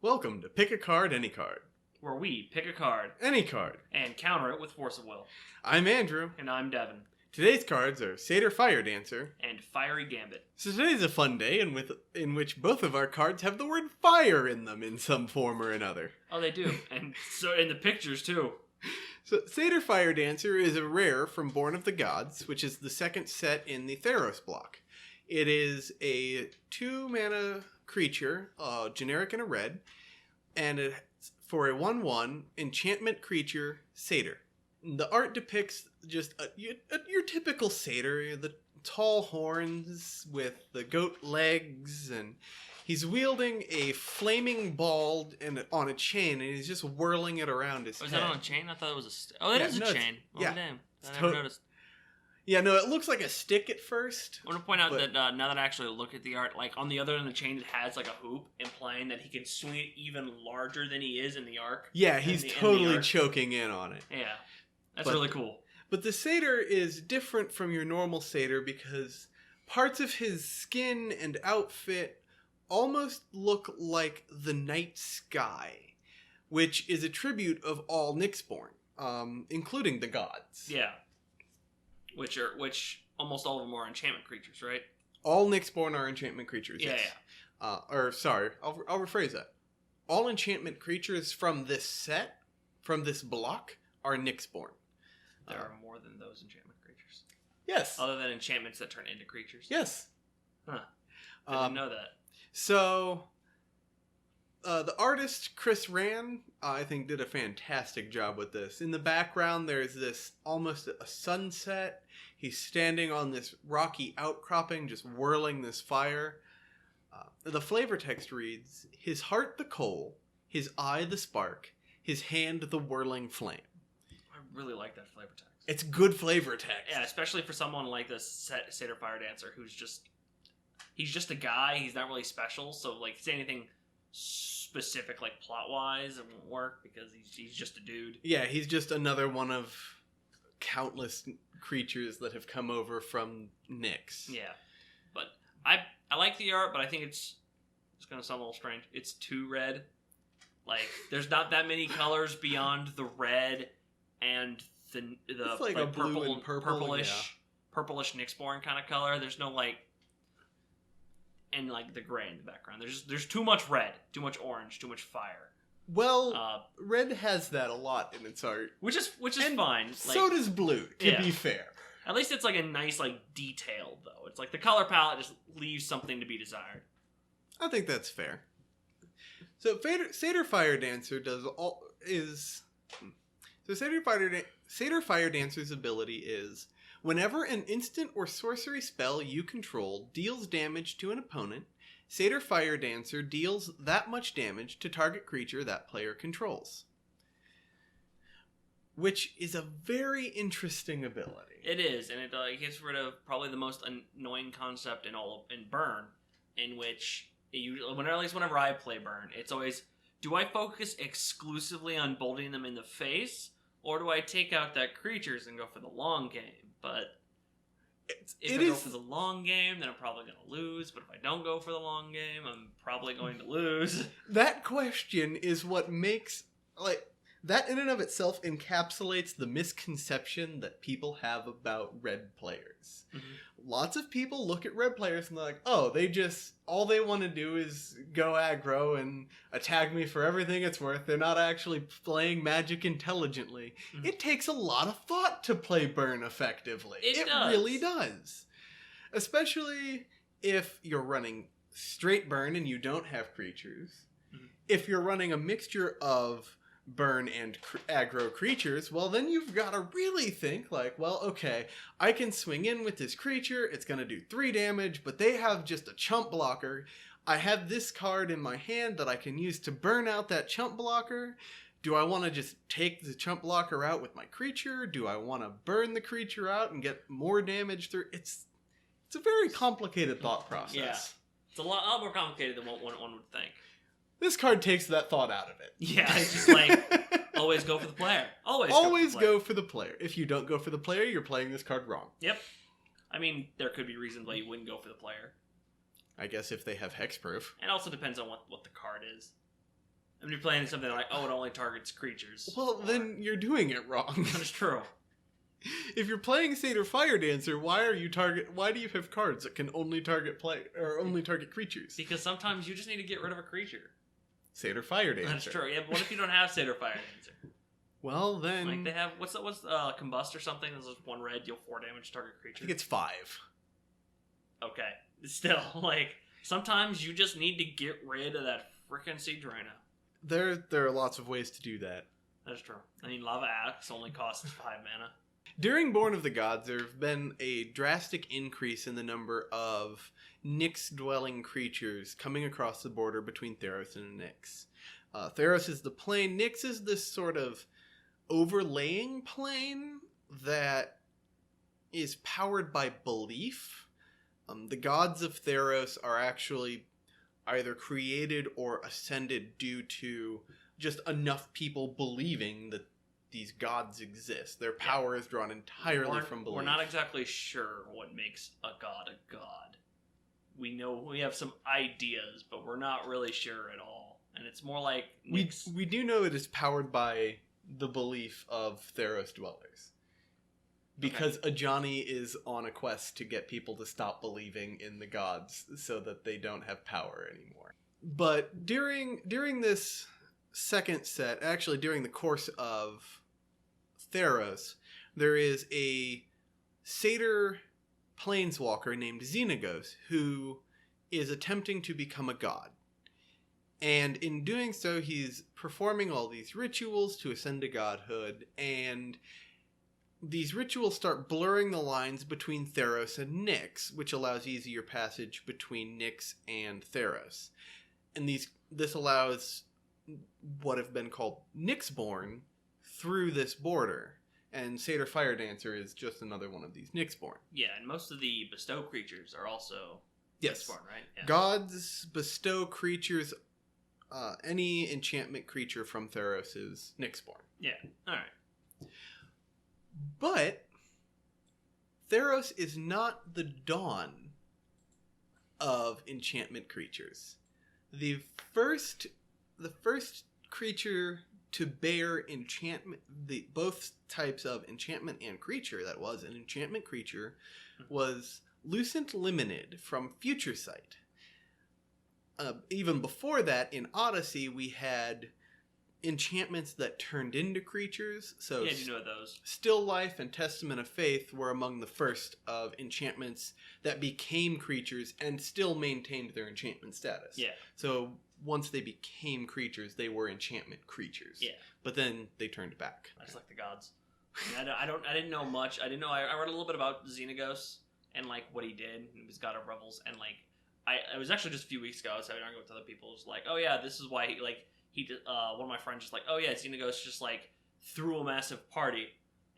Welcome to Pick a Card, Any Card. Where we pick a card Any card. and counter it with force of will. I'm Andrew. And I'm Devin. Today's cards are Satyr Firedancer And Fiery Gambit. So today's a fun day in which both of our cards have the word fire in them in some form or another. Oh, they do. And so in the pictures, too. So Satyr Firedancer is a rare from Born of the Gods, which is the second set in the Theros block. It is a 2-mana creature, generic and a red, and it's for a 1/1 enchantment creature, Satyr. The art depicts just your typical satyr, the tall horns with the goat legs, and he's wielding a flaming ball on a chain, and he's just whirling it around his head. Is that on a chain? I thought it was a... Oh, it is a chain. Oh, yeah. Damn. I never noticed. Yeah, no, it looks like a stick at first. I want to point out that now that I actually look at the art, like on the other end of the chain, it has like a hoop, implying that he can swing it even larger than he is in the arc. Yeah, he's totally choking in on it. Yeah, that's really cool. But the satyr is different from your normal satyr because parts of his skin and outfit almost look like the night sky, which is a tribute of all Nyxborn, including the gods. Yeah. Which almost all of them are enchantment creatures, right? All Nyxborn are enchantment creatures, yeah, yes. Yeah. Sorry, I'll rephrase that. All enchantment creatures from this set, from this block, are Nyxborn. There are more than those enchantment creatures. Yes. Other than enchantments that turn into creatures. Yes. Huh. I didn't know that. So, the artist, Chris Rand, I think did a fantastic job with this. In the background, there's this almost a sunset. He's standing on this rocky outcropping, just whirling this fire. The flavor text reads, his heart the coal, his eye the spark, his hand the whirling flame. I really like that flavor text. It's good flavor text. Yeah, especially for someone like this Satyr Firedancer who's he's just a guy. He's not really special. So, like, say anything specific, like, plot-wise, it won't work because he's just a dude. Yeah, he's just another one of countless creatures that have come over from Nyx. Yeah. But I like the art, but I think it's going to sound a little strange. It's too red. Like, there's not that many colors beyond the red and the it's like a purple blue and purplish Nyxborn kind of color. There's no, like, and like the gray in the background. There's too much red, too much orange, too much fire. Well, red has that a lot in its art, which is fine. Like, so does blue. To be fair, at least it's like a nice, like, detailed though. It's like the color palette just leaves something to be desired. I think that's fair. So Satyr Firedancer Satyr Firedancer's ability is, whenever an instant or sorcery spell you control deals damage to an opponent, Satyr Firedancer deals that much damage to target creature that player controls. Which is a very interesting ability. It is, and it gets rid of probably the most annoying concept in Burn, in which, at least whenever I play Burn, it's always, do I focus exclusively on bolting them in the face, or do I take out that creatures and go for the long game? But if I go for the long game, then I'm probably going to lose. But if I don't go for the long game, I'm probably going to lose. That question is what makes, like, that in and of itself encapsulates the misconception that people have about red players. Mm-hmm. Lots of people look at red players and they're like, oh, all they want to do is go aggro and attack me for everything it's worth. They're not actually playing Magic intelligently. Mm-hmm. It takes a lot of thought to play Burn effectively. It really does. Especially if you're running straight Burn and you don't have creatures. Mm-hmm. If you're running a mixture of Burn and aggro creatures, well, then you've got to really think, like, well, okay, I can swing in with this creature, it's going to do 3 damage, but they have just a chump blocker. I have this card in my hand that I can use to burn out that chump blocker. Do I want to just take the chump blocker out with my creature? Do I want to burn the creature out and get more damage through? It's a very complicated thought process. Yeah. It's a lot more complicated than what one would think. This card takes that thought out of it. Yeah, it's just like, always go for the player. Always go for the player. If you don't go for the player, you're playing this card wrong. Yep. I mean, there could be reasons why you wouldn't go for the player. I guess if they have hexproof. It also depends on what the card is. I mean, you're playing something like, oh, it only targets creatures. Well, then you're doing it wrong. That's true. If you're playing Satyr Firedancer, why do you have cards that can only target only target creatures? Because sometimes you just need to get rid of a creature. Satyr Firedancer. That's true. Yeah, but what if you don't have Satyr Firedancer? Well, then Like they have what's combust or something? There's just 1 red, deal 4 damage to target creature. I think it's 5. Okay. Still, like sometimes you just need to get rid of that frickin' Siege Rhino. There are lots of ways to do that. That's true. I mean, Lava Axe only costs 5 mana. During Born of the Gods, there have been a drastic increase in the number of Nyx-dwelling creatures coming across the border between Theros and Nyx. Theros is the plane. Nyx is this sort of overlaying plane that is powered by belief. The gods of Theros are actually either created or ascended due to just enough people believing that these gods exist. Their power is drawn entirely from belief. We're not exactly sure what makes a god. We know we have some ideas, but we're not really sure at all. And it's more like we do know it is powered by the belief of Theros dwellers. Because Ajani is on a quest to get people to stop believing in the gods so that they don't have power anymore. But during this second set, actually during the course of Theros, there is a satyr planeswalker named Xenagos who is attempting to become a god. And in doing so, he's performing all these rituals to ascend to godhood, and these rituals start blurring the lines between Theros and Nyx, which allows easier passage between Nyx and Theros. And this allows what have been called Nyxborn through this border. And Satyr Firedancer is just another one of these Nyxborn. Yeah, and most of the bestow creatures are also Nyxborn, right? Yeah. Gods bestow creatures. Any enchantment creature from Theros is Nyxborn. Yeah, alright. But Theros is not the dawn of enchantment creatures. The first creature to bear enchantment, both types of enchantment and creature that was an enchantment creature, was Lucent Liminid from Future Sight. Even before that, in Odyssey, we had enchantments that turned into creatures. So yeah, you know those. Still Life and Testament of Faith were among the first of enchantments that became creatures and still maintained their enchantment status. Yeah. So once they became creatures, they were enchantment creatures. Yeah. But then they turned back. I just like the gods. I mean, I didn't know much. I didn't know. I read a little bit about Xenagos and like what he did. He was God of Revels, and like it was actually just a few weeks ago. I was having an argument with other people. It was like, oh yeah, this is why he did. One of my friends was like, oh yeah, Xenagos just like threw a massive party,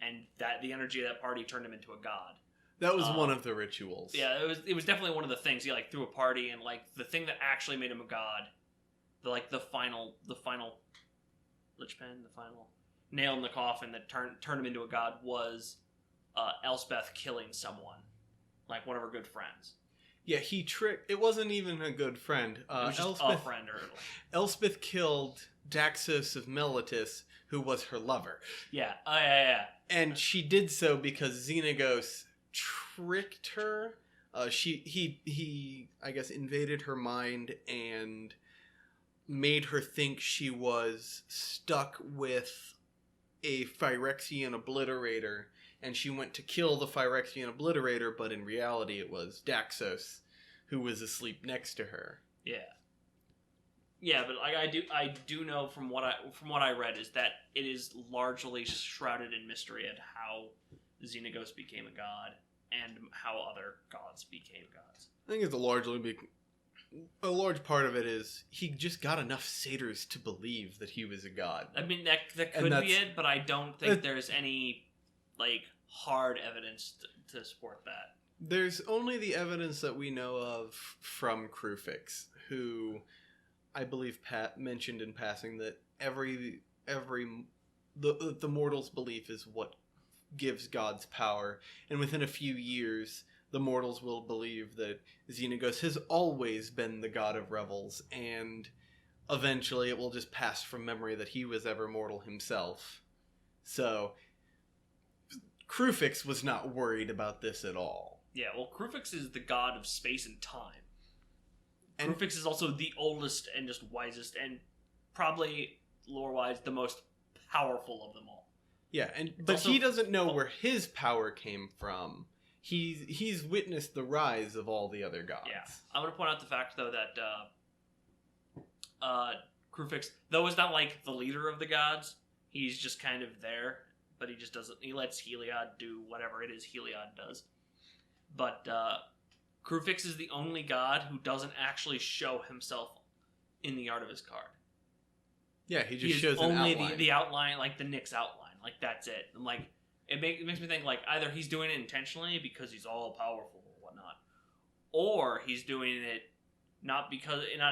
and that the energy of that party turned him into a god. That was one of the rituals. Yeah, it was definitely one of the things. He like threw a party, and like the thing that actually made him a god, the final linchpin, the final nail in the coffin that turned him into a god was Elspeth killing someone, like one of her good friends. Yeah, he tricked. It wasn't even a good friend. It was just a friend. Elspeth killed Daxos of Meletis, who was her lover. Yeah. Yeah. And she did so because Xenagos tricked her. He I guess invaded her mind and made her think she was stuck with a Phyrexian obliterator, and she went to kill the Phyrexian obliterator, but in reality it was Daxos who was asleep next to her. Yeah. Yeah, but I do know from what I read is that it is largely shrouded in mystery at how Xenagos became a god and how other gods became gods. I think it's a large part of it is he just got enough satyrs to believe that he was a god. I mean, that could be it, but I don't think there's any like hard evidence to support that. There's only the evidence that we know of from Crufix, who I believe Pat mentioned in passing that the mortal's belief is what gives gods power, and within a few years the mortals will believe that Xenagos has always been the god of revels, and eventually it will just pass from memory that he was ever mortal himself. So Krufix was not worried about this at all. Yeah, well, Krufix is the god of space and time. And Krufix is also the oldest and just wisest, and probably, lore-wise, the most powerful of them all. yeah, but also, he doesn't know where his power came from. He's witnessed the rise of all the other gods. Yeah, I want to point out the fact though that Krufix, though is not like the leader of the gods, he's just kind of there, but he just doesn't. He lets Heliod do whatever it is Heliod does. But Krufix is the only god who doesn't actually show himself in the art of his card. Yeah, he just shows an outline. The outline, like the Nyx outline. Like, that's it. And, like, it makes me think, like, either he's doing it intentionally because he's all powerful or whatnot, or he's doing it not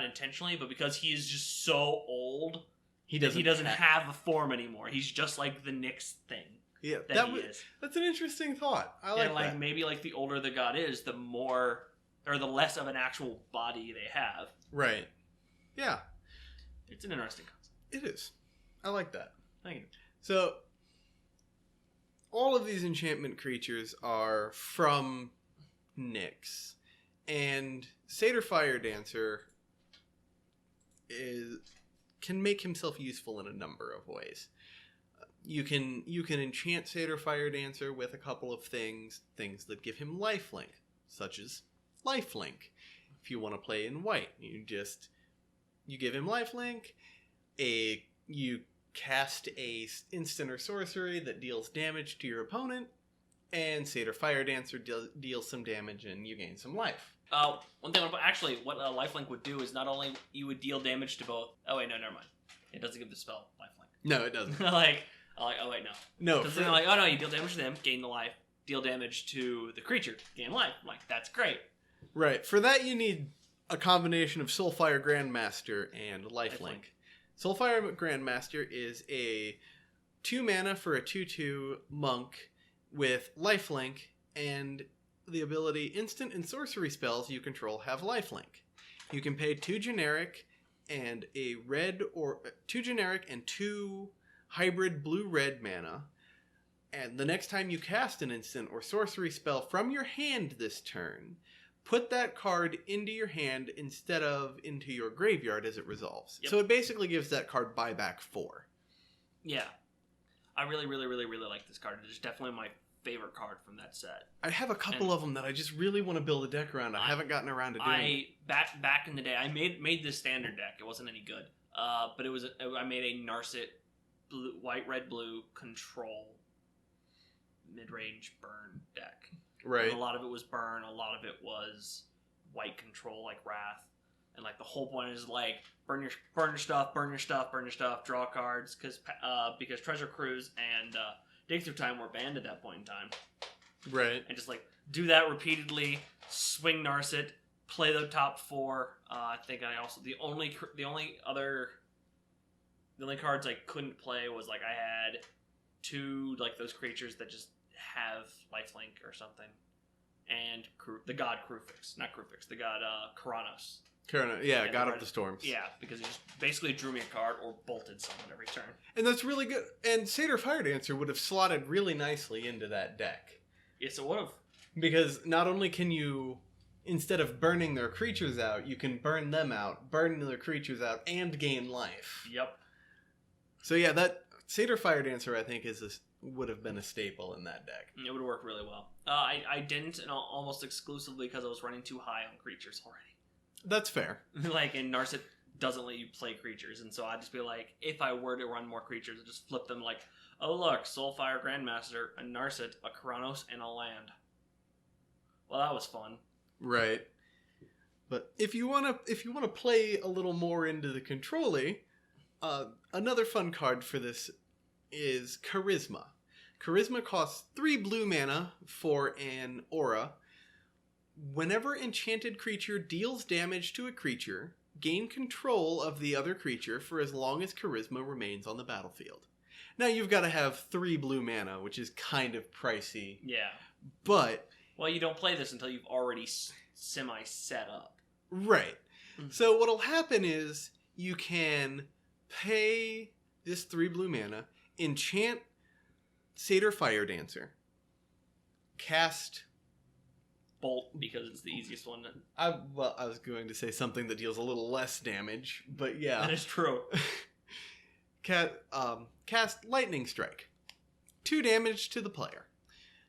intentionally, but because he is just so old he doesn't have a form anymore. He's just like the Nyx thing. Yeah, is. That's an interesting thought. I like that. Maybe like the older the god is, the more or the less of an actual body they have. Right. Yeah. It's an interesting concept. It is. I like that. Thank you. So, all of these enchantment creatures are from Nyx. And Satyr Firedancer can make himself useful in a number of ways. You can enchant Satyr Firedancer with a couple of things that give him lifelink, such as lifelink. If you want to play in white, you give him lifelink. You cast a instant or sorcery that deals damage to your opponent, and Satyr Firedancer deals some damage, and you gain some life. One thing, actually, what a lifelink would do is not only you would deal damage to both. Oh wait, no, never mind. It doesn't give the spell lifelink. No, it doesn't. Oh wait, no. No, because they're like, oh no, you deal damage to them, gain the life. Deal damage to the creature, gain life. I'm like, that's great. Right. For that, you need a combination of Soulfire Grandmaster and lifelink. Soulfire Grandmaster is a 2 mana for a 2/2 monk with lifelink, and the ability instant and sorcery spells you control have lifelink. You can pay 2 generic and 2 hybrid blue-red mana, and the next time you cast an instant or sorcery spell from your hand this turn, put that card into your hand instead of into your graveyard as it resolves. Yep. So it basically gives that card buyback 4. Yeah. I really, really, really, really like this card. It's definitely my favorite card from that set. I have a couple of them that I just really want to build a deck around. I haven't gotten around to doing it. Back in the day, I made this standard deck. It wasn't any good. But I made a Narset white, red, blue control mid-range burn deck. Right. And a lot of it was burn, a lot of it was white control, like Wrath. And like the whole point is like burn your stuff, draw cards, because Treasure Cruise and Dig Through Time were banned at that point in time. Right. And just like do that repeatedly, swing Narset, play the top 4. I think I also the only cards I couldn't play was like I had 2 like those creatures that just have lifelink or something, and the god Krufix, not Krufix, the god Keranos. Yeah, God of the Storms. Yeah, because he just basically drew me a card or bolted someone every turn. And that's really good. And Satyr Firedancer would have slotted really nicely into that deck. Yes, it would have. Because not only can you, instead of burning their creatures out, you can burn them out, burn their creatures out, and gain life. Yep. So yeah, that Satyr Firedancer, I think, would have been a staple in that deck. It would work really well. I didn't, and almost exclusively because I was running too high on creatures already. That's fair. Like, and Narset doesn't let you play creatures, and so I'd just be like, if I were to run more creatures, I'd just flip them like, oh look, Soulfire Grandmaster, a Narset, a Keranos, and a land. Well, that was fun. Right. But if you wanna play a little more into the control-y, another fun card for this is Charisma. Charisma costs 3 blue mana for an aura. Whenever enchanted creature deals damage to a creature, gain control of the other creature for as long as Charisma remains on the battlefield. Now you've got to have 3 blue mana, which is kind of pricey. Yeah. But... well, you don't play this until you've already semi-set up. Right. Mm-hmm. So what'll happen is you can pay this 3 blue mana, enchant Satyr Firedancer, cast... Bolt, because it's the easiest one. I was going to say something that deals a little less damage, but yeah. That is true. Cast Lightning Strike. 2 damage to the player.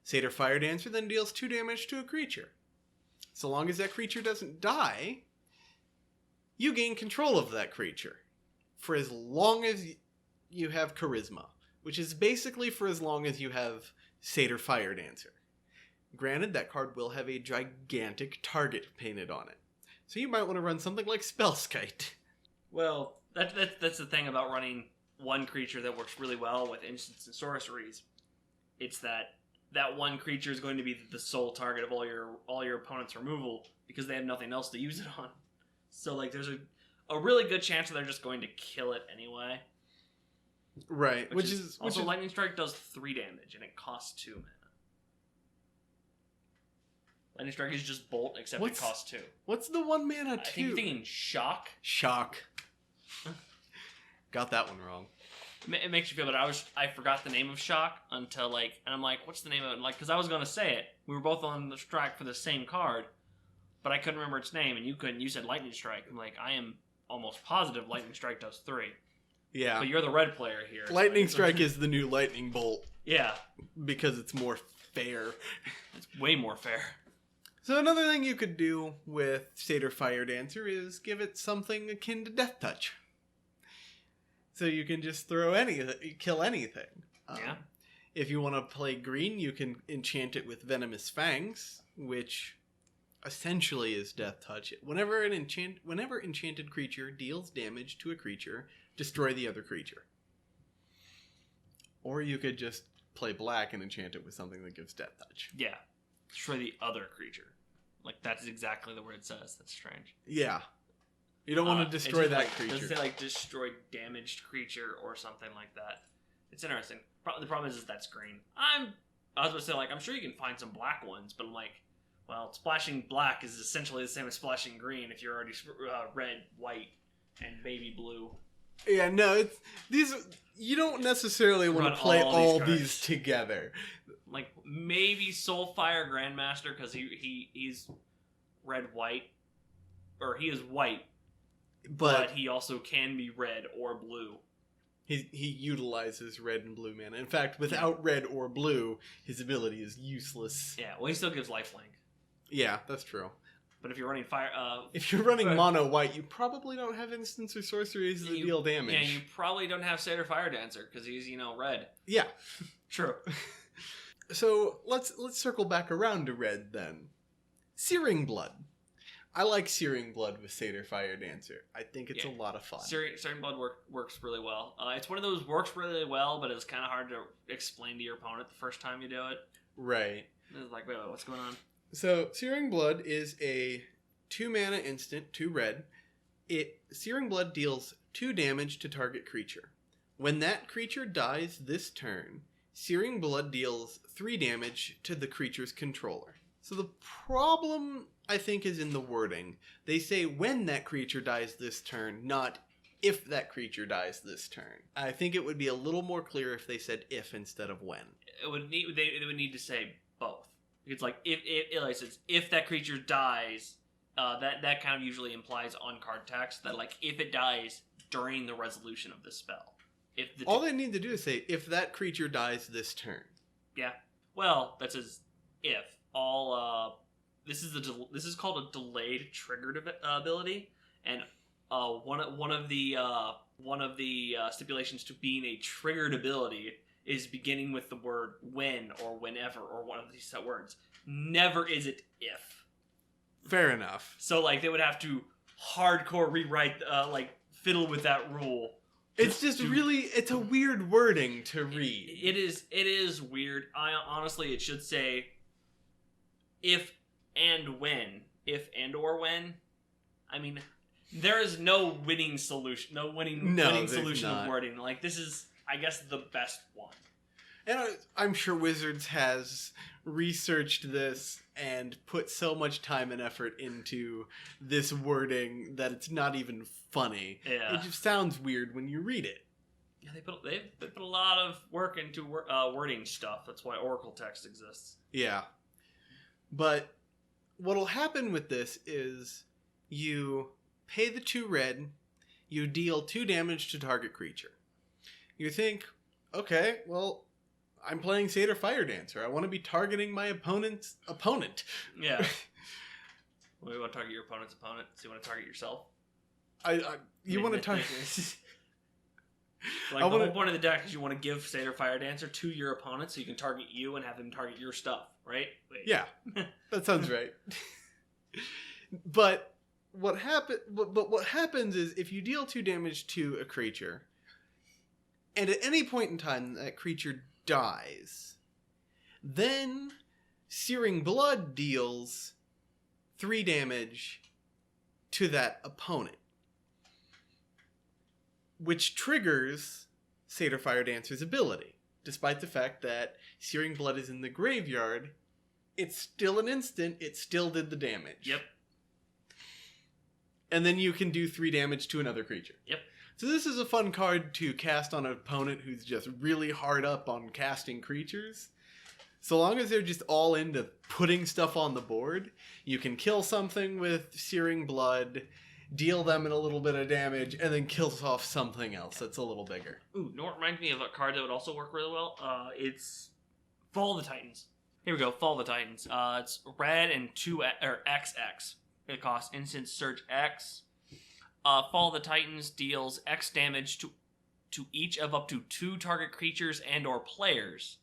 Satyr Firedancer then deals 2 damage to a creature. So long as that creature doesn't die, you gain control of that creature. For as long as you have Charisma. Which is basically for as long as you have Satyr Firedancer. Granted, that card will have a gigantic target painted on it. So you might want to run something like Spellskite. Well, that's the thing about running one creature that works really well with instants and sorceries. It's that one creature is going to be the sole target of all your opponent's removal because they have nothing else to use it on. So like there's a really good chance that they're just going to kill it anyway. Right. Which is also Lightning Strike does 3 damage and it costs 2 mana. Lightning Strike is just Bolt, except it costs 2. What's the 1 mana 2? I think you're thinking Shock. Shock. Got that one wrong. It makes you feel better. I forgot the name of Shock until and I'm like, what's the name of it? Like, because I was going to say it. We were both on the track for the same card, but I couldn't remember its name, and you couldn't. You said Lightning Strike. I'm like, I am almost positive Lightning Strike does 3. Yeah. But you're the red player here. Lightning Strike is the new Lightning Bolt. Yeah. Because it's more fair. It's way more fair. So another thing you could do with Satyr Firedancer is give it something akin to Death Touch. So you can just kill anything. Yeah. If you want to play green, you can enchant it with Venomous Fangs, which essentially is Death Touch. Whenever enchanted creature deals damage to a creature, destroy the other creature. Or you could just play black and enchant it with something that gives Death Touch. Yeah. Destroy the other creature. Like, that's exactly the word it says. That's strange. Yeah. You don't want to destroy that creature. Does it say, destroy damaged creature or something like that? It's interesting. The problem is that's green. I was going to say, I'm sure you can find some black ones, but I'm like, well, splashing black is essentially the same as splashing green if you're already red, white, and baby blue. Yeah, no, you don't necessarily want to play all these together. Like, maybe Soulfire Grandmaster, because he's red-white. Or he is white, but he also can be red or blue. He utilizes red and blue mana. In fact, without red or blue, his ability is useless. Yeah, well, he still gives lifelink. Yeah, that's true. But if you're running if you're running mono white, you probably don't have instants or sorceries that deal damage. Yeah, you probably don't have Satyr Firedancer because he's red. Yeah, true. So let's circle back around to red then. Searing Blood. I like Searing Blood with Satyr Firedancer. I think it's a lot of fun. Searing Blood works really well. It's one of those works really well, but it's kind of hard to explain to your opponent the first time you do it. Right. It's like, wait, what's going on? So Searing Blood is a 2 mana instant, 2 red. Searing Blood deals 2 damage to target creature. When that creature dies this turn, Searing Blood deals 3 damage to the creature's controller. So the problem, I think, is in the wording. They say when that creature dies this turn, not if that creature dies this turn. I think it would be a little more clear if they said if instead of when. They would need to say both. It's like if that creature dies, that kind of usually implies on card text that if it dies during the resolution of the spell. All they need to do is say if that creature dies this turn. Yeah. Well, that says if. This is called a delayed triggered ability, and one of the stipulations to being a triggered ability is beginning with the word when or whenever or one of these set words. Never is it if. Fair enough. So they would have to hardcore rewrite fiddle with that rule. It's just it's a weird wording to read. It is weird. Honestly, it should say if and when. If and or when. I mean, there is no winning solution. No winning solution of wording. This is, I guess, the best one. And I'm sure Wizards has researched this and put so much time and effort into this wording that it's not even funny. Yeah. It just sounds weird when you read it. Yeah, they put a lot of work into wording stuff. That's why Oracle text exists. Yeah. But what'll happen with this is you pay the 2 red, you deal 2 damage to target creature. You think, okay, well, I'm playing Satyr Firedancer. I want to be targeting my opponent's opponent. Yeah. Well, you want to target your opponent's opponent, so you want to target yourself? You want to target... Like, the whole point of the deck is you want to give Satyr Firedancer to your opponent so you can target you and have him target your stuff, right? Wait. Yeah, that sounds right. But what happens is if you deal 2 damage to a creature, and at any point in time that creature dies, then Searing Blood deals 3 damage to that opponent, which triggers Satyr Firedancer's ability. Despite the fact that Searing Blood is in the graveyard, it's still an instant, it still did the damage. Yep. And then you can do 3 damage to another creature. Yep. So this is a fun card to cast on an opponent who's just really hard up on casting creatures. So long as they're just all into putting stuff on the board, you can kill something with Searing Blood, deal them in a little bit of damage, and then kill off something else that's a little bigger. Ooh, no, it reminds me of a card that would also work really well. It's Fall of the Titans. Here we go, Fall of the Titans. It's red and 2 or XX. It costs instant search X. Fall of the Titans deals X damage to each of up to 2 target creatures and or players.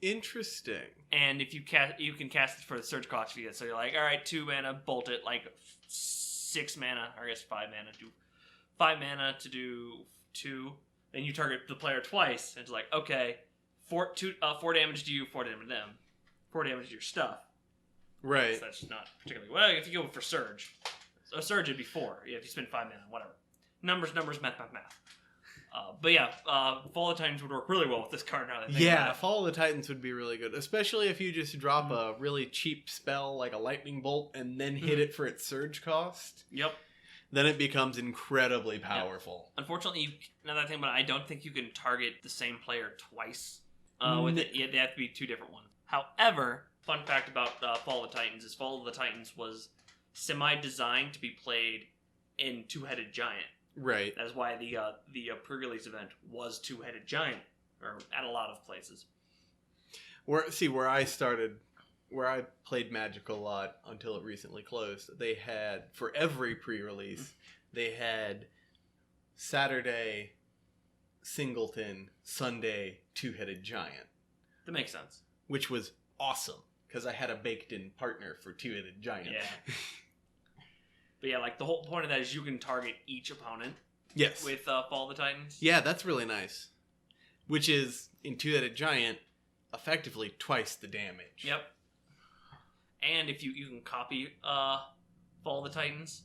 Interesting. And if you can cast it for the search cost if you get. So you're like, all right, 2 mana, bolt it. Like 6 mana, or I guess 5 mana. Do 5 mana to do 2. Then you target the player twice. And it's like, okay, 4 damage to you, 4 damage to them, 4 damage to your stuff. Right. So that's not particularly well. If you go for Surge, a Surge would be 4. Yeah, if you spend 5 mana, whatever. Numbers, math. But yeah, Fall of the Titans would work really well with this card now that I think about it. Fall of the Titans would be really good, especially if you just drop a really cheap spell like a Lightning Bolt and then hit it for its surge cost. Yep. Then it becomes incredibly powerful. Yep. Unfortunately, now that I think about it, I don't think you can target the same player twice with it. They have to be 2 different ones. However, fun fact about Fall of the Titans is Fall of the Titans was semi-designed to be played in 2-headed giant. Right. That's why the pre-release event was 2-headed giant, or at a lot of places. Where I started, where I played Magic a lot until it recently closed, they had, for every pre-release, they had Saturday Singleton, Sunday 2-headed giant. That makes sense. Which was awesome, because I had a baked-in partner for 2-headed giant. Yeah. But yeah, like the whole point of that is you can target each opponent. Yes. With Fall of the Titans. Yeah, that's really nice. Which is, in 2-headed giant, effectively twice the damage. Yep. And if you can copy Fall of the Titans,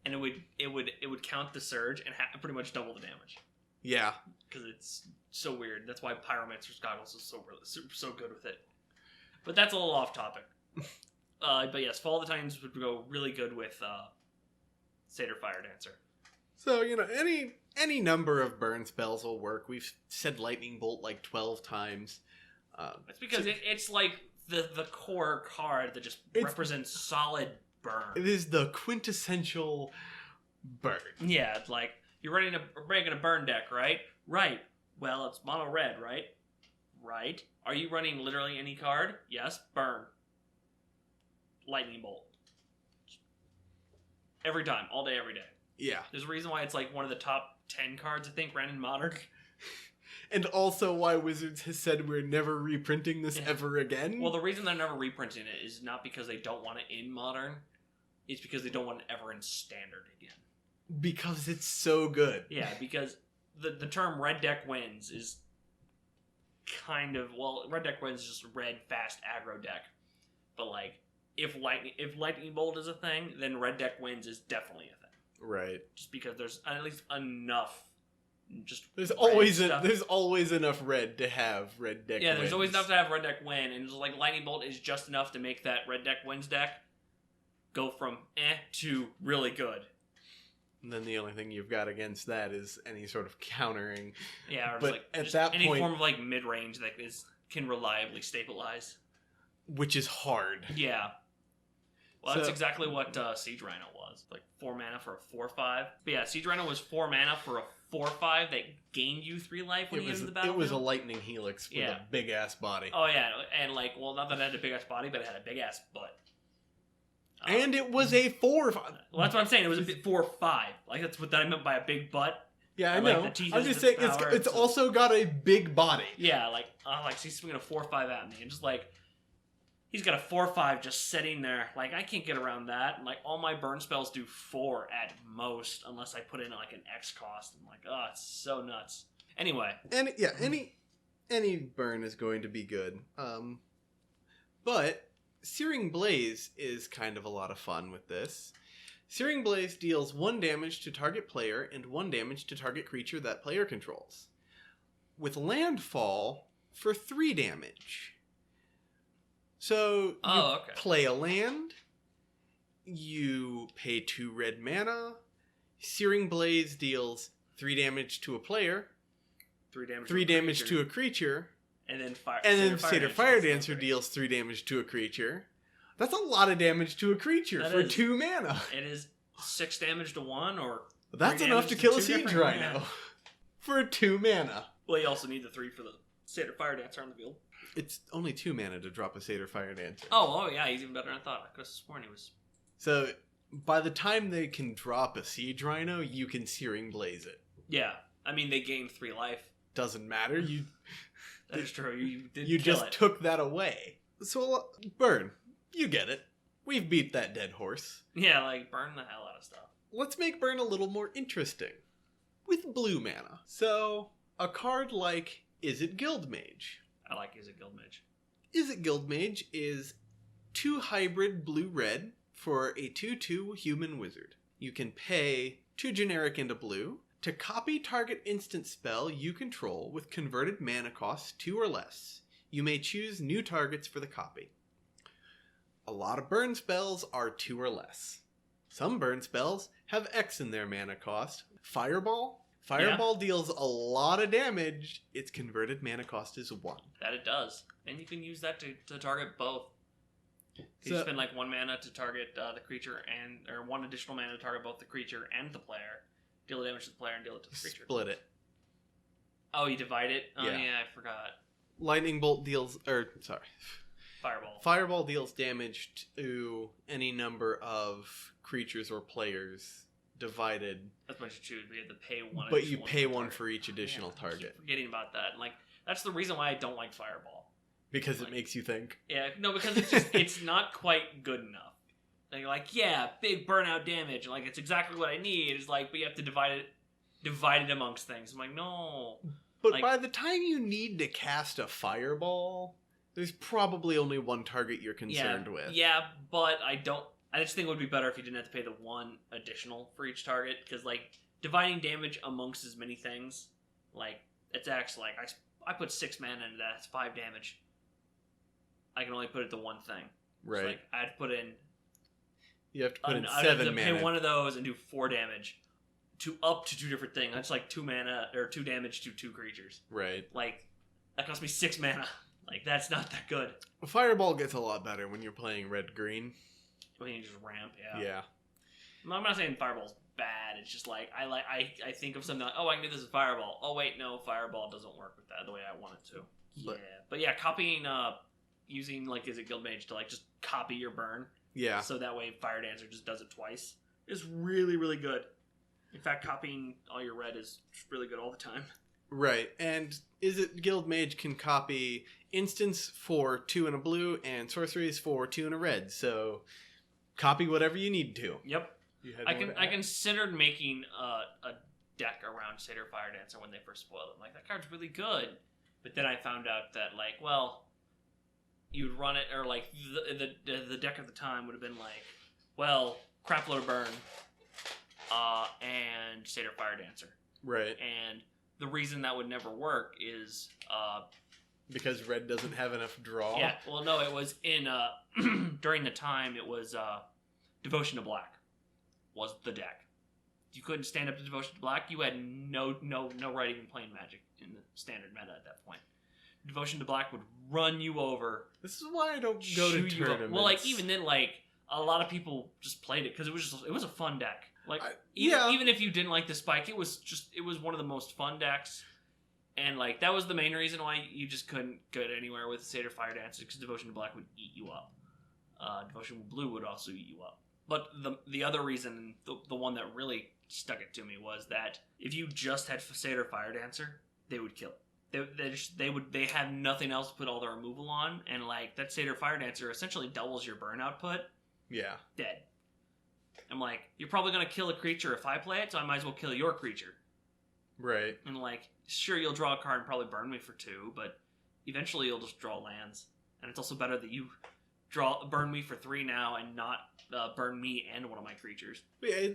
and it would count the surge and pretty much double the damage. Yeah. Because it's so weird. That's why Pyromancer's Goggles is so good with it. But that's a little off topic. But yes, Fall of the Titans would go really good with Satyr Firedancer. So, any number of burn spells will work. We've said Lightning Bolt like 12 times. It's because it's like the core card that just represents solid burn. It is the quintessential burn. Yeah, it's like, you're breaking a burn deck, right? Right. Well, it's mono red, right? Right. Are you running literally any card? Yes. Burn. Lightning Bolt. Every time. All day, every day. Yeah. There's a reason why it's like one of the top 10 cards, I think, ran in Modern. And also why Wizards has said we're never reprinting this ever again. Well, the reason they're never reprinting it is not because they don't want it in Modern. It's because they don't want it ever in Standard again. Because it's so good. Yeah, because the term red deck wins is kind of... Well, red deck wins is just red, fast, aggro deck. But, like, if Lightning Bolt is a thing, then red deck wins is definitely a thing. Right. Just because there's at least enough just There's red always enough red to have red deck. Yeah, wins. there's always enough to have red deck win, and just like Lightning Bolt is just enough to make that red deck wins deck go from to really good. And then the only thing you've got against that is any sort of countering. Yeah, or but like at just that any point, form of like mid range that can reliably stabilize. which is hard. Yeah. Well, that's exactly what Siege Rhino was. Like 4 mana for a 4/5. But yeah, Siege Rhino was 4 mana for a 4/5 that gained you 3 life when you entered the battlefield. It was a lightning helix with a big ass body. Oh yeah, and like, well, not that it had a big ass body, but it had a big ass butt. And it was a 4/5. Well, that's what I'm saying. It was a 4/5. Like that's what I meant by a big butt. Yeah, I like know. the teeth I'm just saying it's also got a big body. Yeah, like she's swinging a 4/5 at me, and just like he's got a 4/5 just sitting there. Like I can't get around that. And like all my burn spells do 4 at most, unless I put in like an X cost. I'm like, oh, it's so nuts. Anyway, any burn is going to be good. But Searing Blaze is kind of a lot of fun with this. Searing Blaze deals 1 damage to target player and 1 damage to target creature that player controls, with landfall for 3 damage. So you play a land, you pay 2 red mana, Searing Blaze deals 3 damage to a player, 3 damage to a creature, and then Satyr Firedancer deals 3 damage to a creature. That's a lot of damage to a creature for 2 mana. It is 6 damage to 1, or that's enough to kill a Siege Rhino for 2 mana. Well, you also need the 3 for the Satyr Firedancer on the field. It's only 2 mana to drop a Satyr Firedancer. Oh yeah, he's even better than I thought. I could have sworn he was. So by the time they can drop a Siege Rhino, you can Searing Blaze it. Yeah, I mean they gained 3 life. Doesn't matter. That is true. You just took that away. So burn. You get it. We've beat that dead horse. Yeah, like burn the hell out of stuff. Let's make burn a little more interesting with blue mana. So a card like Izzet Guildmage. I like Izzet Guildmage. Izzet Guildmage is 2 hybrid blue-red for a 2/2 human wizard. You can pay 2 generic and a blue to copy target instant spell you control with converted mana cost 2 or less. You may choose new targets for the copy. A lot of burn spells are 2 or less. Some burn spells have X in their mana cost. Fireball deals a lot of damage. Its converted mana cost is 1. That it does. And you can use that to target both. You spend like 1 mana to target the creature, or 1 additional mana to target both the creature and the player. Deal the damage to the player and deal it to the creature. Split it. Oh, you divide it? Oh, yeah, I forgot. Lightning Bolt deals... Fireball. Fireball deals damage to any number of creatures or players divided. That's what you choose. We have to pay 1. But you pay 1 for each additional target. I keep forgetting about that. Like that's the reason why I don't like Fireball. Because it makes you think. Yeah, no, because it's not quite good enough. Like yeah, big burnout damage. Like it's exactly what I need. It's like, but you have to divide it amongst things. I'm like, no. But by the time you need to cast a Fireball, there's probably only 1 target you're concerned with. Yeah, but I just think it would be better if you didn't have to pay the 1 additional for each target, because like dividing damage amongst as many things, like it's actually like I put 6 mana into that. It's 5 damage. I can only put it to 1 thing. Right. So like I had to put in. You have to put in 7 mana. I have to mana. pay 1 of those and do 4 damage to up to 2 different things. That's like 2 mana or 2 damage to 2 creatures. Right. Like that cost me 6 mana. Like that's not that good. Fireball gets a lot better when you're playing red-green. When you just ramp, yeah. Yeah. I'm not saying Fireball's bad. It's just like I think of something like, oh, I can do this with Fireball. Oh wait, no, Fireball doesn't work with that the way I want it to. But yeah, copying using like Izzet Guildmage to like just copy your burn. Yeah. So that way Firedancer just does it twice is really, really good. In fact, copying all your red is really good all the time. Right, and Izzet Guildmage can copy instants for 2 and a blue and sorceries for 2 and a red. So copy whatever you need to. Yep. I considered making a deck around Satyr Firedancer when they first spoiled it. Like that card's really good, but then I found out that like, well, you'd run it, or like the deck at the time would have been like, well, Crapload of Burn, and Satyr Firedancer. Right. And the reason that would never work is because red doesn't have enough draw. yeah. Well, no, it was in during the time it was Devotion to Black was the deck. You couldn't stand up to Devotion to Black. You had no right even playing Magic in the standard meta at that point. Devotion to Black would run you over. This is why I don't go to tournaments. Well, like even then, like a lot of people just played it because it was a fun deck. Like even if you didn't like the spike, it was one of the most fun decks. And like that was the main reason why you just couldn't get anywhere with Satyr Firedancer, because Devotion to Black would eat you up. Devotion to Blue would also eat you up. But the other reason, the one that really stuck it to me, was that if you just had Satyr Firedancer, they would kill it. They had nothing else to put all their removal on, and like that Satyr Firedancer essentially doubles your burn output. Yeah. Dead. I'm like, you're probably gonna kill a creature if I play it, so I might as well kill your creature. Right. And like, sure, you'll draw a card and probably burn me for 2, but eventually you'll just draw lands. And it's also better that you burn me for 3 now and not burn me and one of my creatures. Yeah,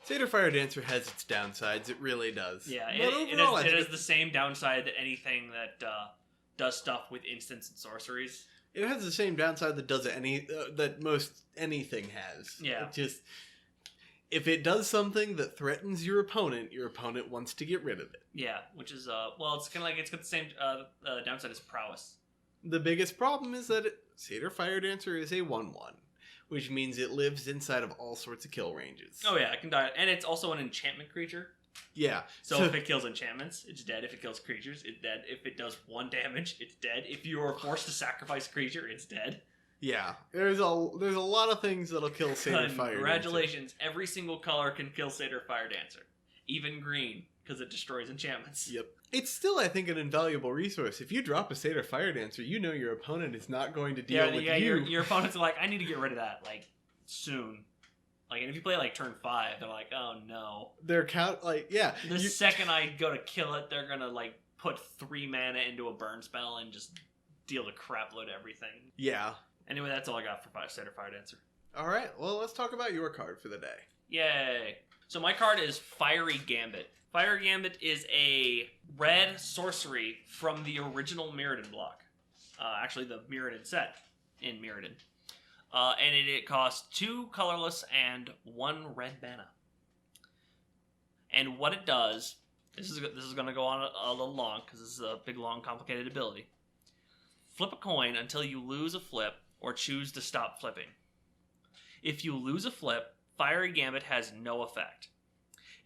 Satyr Firedancer has its downsides. It really does. Yeah, it has the same downside that anything that does stuff with instants and sorceries. It has the same downside that most anything has. Yeah. It just, if it does something that threatens your opponent wants to get rid of it. Yeah, which is it's kind of like it's got the same downside as prowess. The biggest problem is that Satyr Firedancer is a 1/1, which means it lives inside of all sorts of kill ranges. Oh yeah, it can die, and it's also an enchantment creature. Yeah. So if it kills enchantments, it's dead. If it kills creatures, it's dead. If it does 1 damage, it's dead. If you are forced to sacrifice a creature, it's dead. Yeah. There's a lot of things that'll kill Satyr Firedancer. Congratulations. Every single color can kill Satyr Firedancer. Even green, because it destroys enchantments. Yep. It's still, I think, an invaluable resource. If you drop a Satyr Firedancer, you know your opponent is not going to deal with you. Your opponents are like, I need to get rid of that, like, soon. Like, and if you play, like, turn 5, they're like, oh, no. They're The second I go to kill it, they're gonna, like, put 3 mana into a burn spell and just deal the crap load of everything. Yeah. Anyway, that's all I got for Satyr Firedancer. Alright, well, let's talk about your card for the day. Yay. So my card is Fiery Gambit. Fiery Gambit is a red sorcery from the original Mirrodin block. Actually, the Mirrodin set in Mirrodin. And it costs 2 colorless and 1 red mana. And what it does, this is going to go on a little long, because this is a big, long, complicated ability. Flip a coin until you lose a flip, or choose to stop flipping. If you lose a flip, Fiery Gambit has no effect.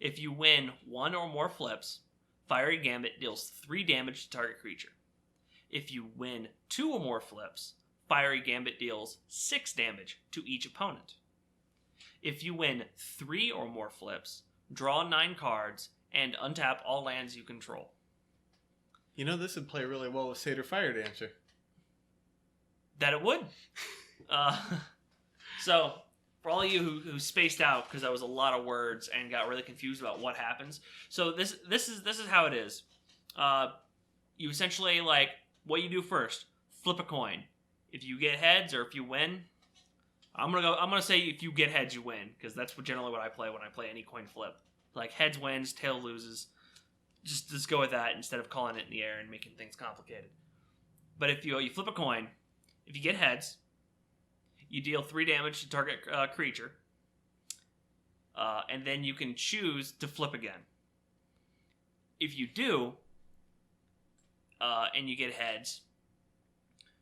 If you win 1 or more flips, Fiery Gambit deals 3 damage to target creature. If you win 2 or more flips, Fiery Gambit deals 6 damage to each opponent. If you win 3 or more flips, draw 9 cards and untap all lands you control. You know, this would play really well with Satyr Firedancer. That it would. So, for all of you who spaced out because that was a lot of words and got really confused about what happens, so this is how it is. You essentially, like, what you do first: flip a coin. If you get heads or if you win, I'm gonna say if you get heads, you win, because that's generally what I play when I play any coin flip. Like, heads wins, tail loses. Just go with that instead of calling it in the air and making things complicated. But if you flip a coin, if you get heads, you deal 3 damage to target creature, and then you can choose to flip again. If you do, and you get heads,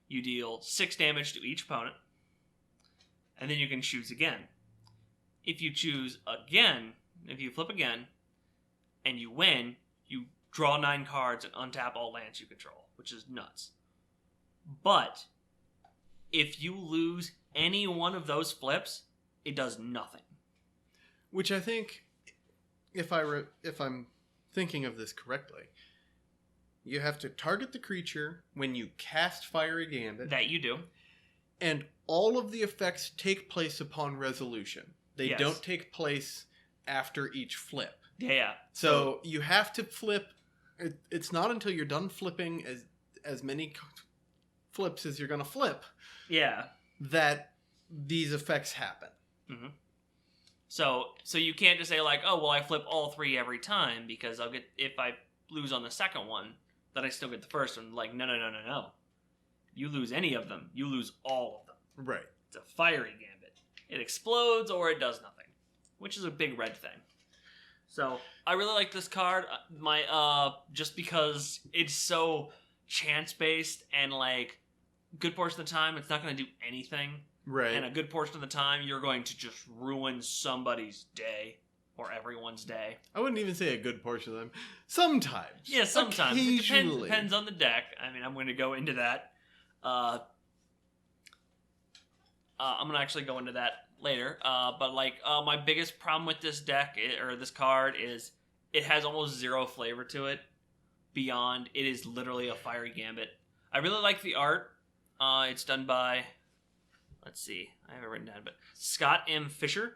you deal 6 damage to each opponent, and then you can choose again. If you choose again, if you flip again, and you win, you draw 9 cards and untap all lands you control, which is nuts. But if you lose any one of those flips, it does nothing. Which I think, if I'm thinking of this correctly, you have to target the creature when you cast Fiery Gambit. That you do. And all of the effects take place upon resolution. They don't take place after each flip. Yeah. So you have to flip. It's not until you're done flipping as many flips as you're going to flip. Yeah. That these effects happen. Mm-hmm. So you can't just say like, oh well, I flip all 3 every time because I'll get if I lose on the second one, then I still get the first one. Like no. You lose any of them, you lose all of them. Right. It's a fiery gambit. It explodes or it does nothing, which is a big red thing. So I really like this card. Just because it's so chance based and like good portion of the time it's not going to do anything. Right. And a good portion of the time you're going to just ruin somebody's day or everyone's day. I wouldn't even say a good portion of them. Sometimes. Yeah, sometimes. Occasionally. It depends on the deck. I mean, I'm going to go into that. I'm going to actually go into that later. But like my biggest problem with this deck or this card is it has almost zero flavor to it. Beyond, it is literally a fiery gambit. I really like the art. It's done by, let's see, I have it written down, but Scott M. Fisher.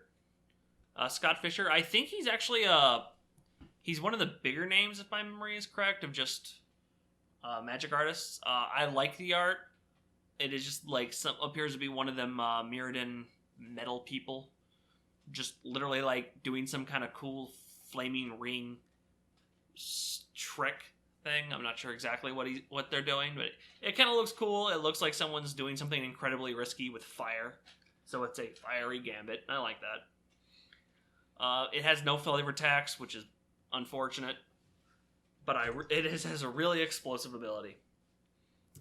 Scott Fisher, I think he's actually he's one of the bigger names, if my memory is correct, of just Magic artists. I like the art. It is just like appears to be one of them Mirrodin metal people, just literally like doing some kind of cool flaming ring trick thing. I'm not sure exactly what they're doing, but it kind of looks cool. It looks like someone's doing something incredibly risky with fire, so it's a fiery gambit. I like that. It has no flavor tax, which is unfortunate, but it has a really explosive ability.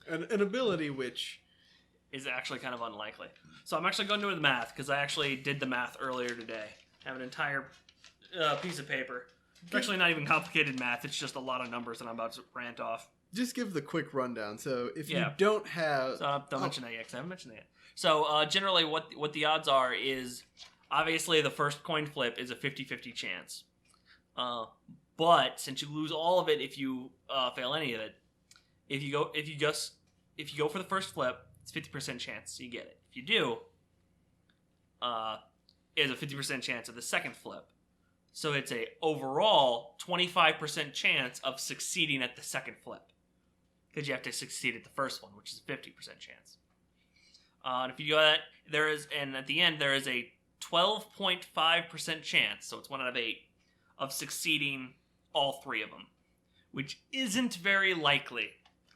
An ability which is actually kind of unlikely. So I'm actually going to do the math, because I actually did the math earlier today. I have an entire piece of paper. It's actually not even complicated math, it's just a lot of numbers that I'm about to rant off. Just give the quick rundown. So if you don't have... So don't mention that yet, because I haven't mentioned that yet. So generally what the odds are is, obviously the first coin flip is a 50-50 chance. But since you lose all of it if you fail any of it, if you go for the first flip, it's 50% chance you get it. If you do, is a 50% chance of the second flip. So it's a overall 25% chance of succeeding at the second flip, because you have to succeed at the first one, which is a 50% chance. And if you go that, at the end there is a 12.5% chance, so it's 1 out of 8, of succeeding all 3 of them, which isn't very likely.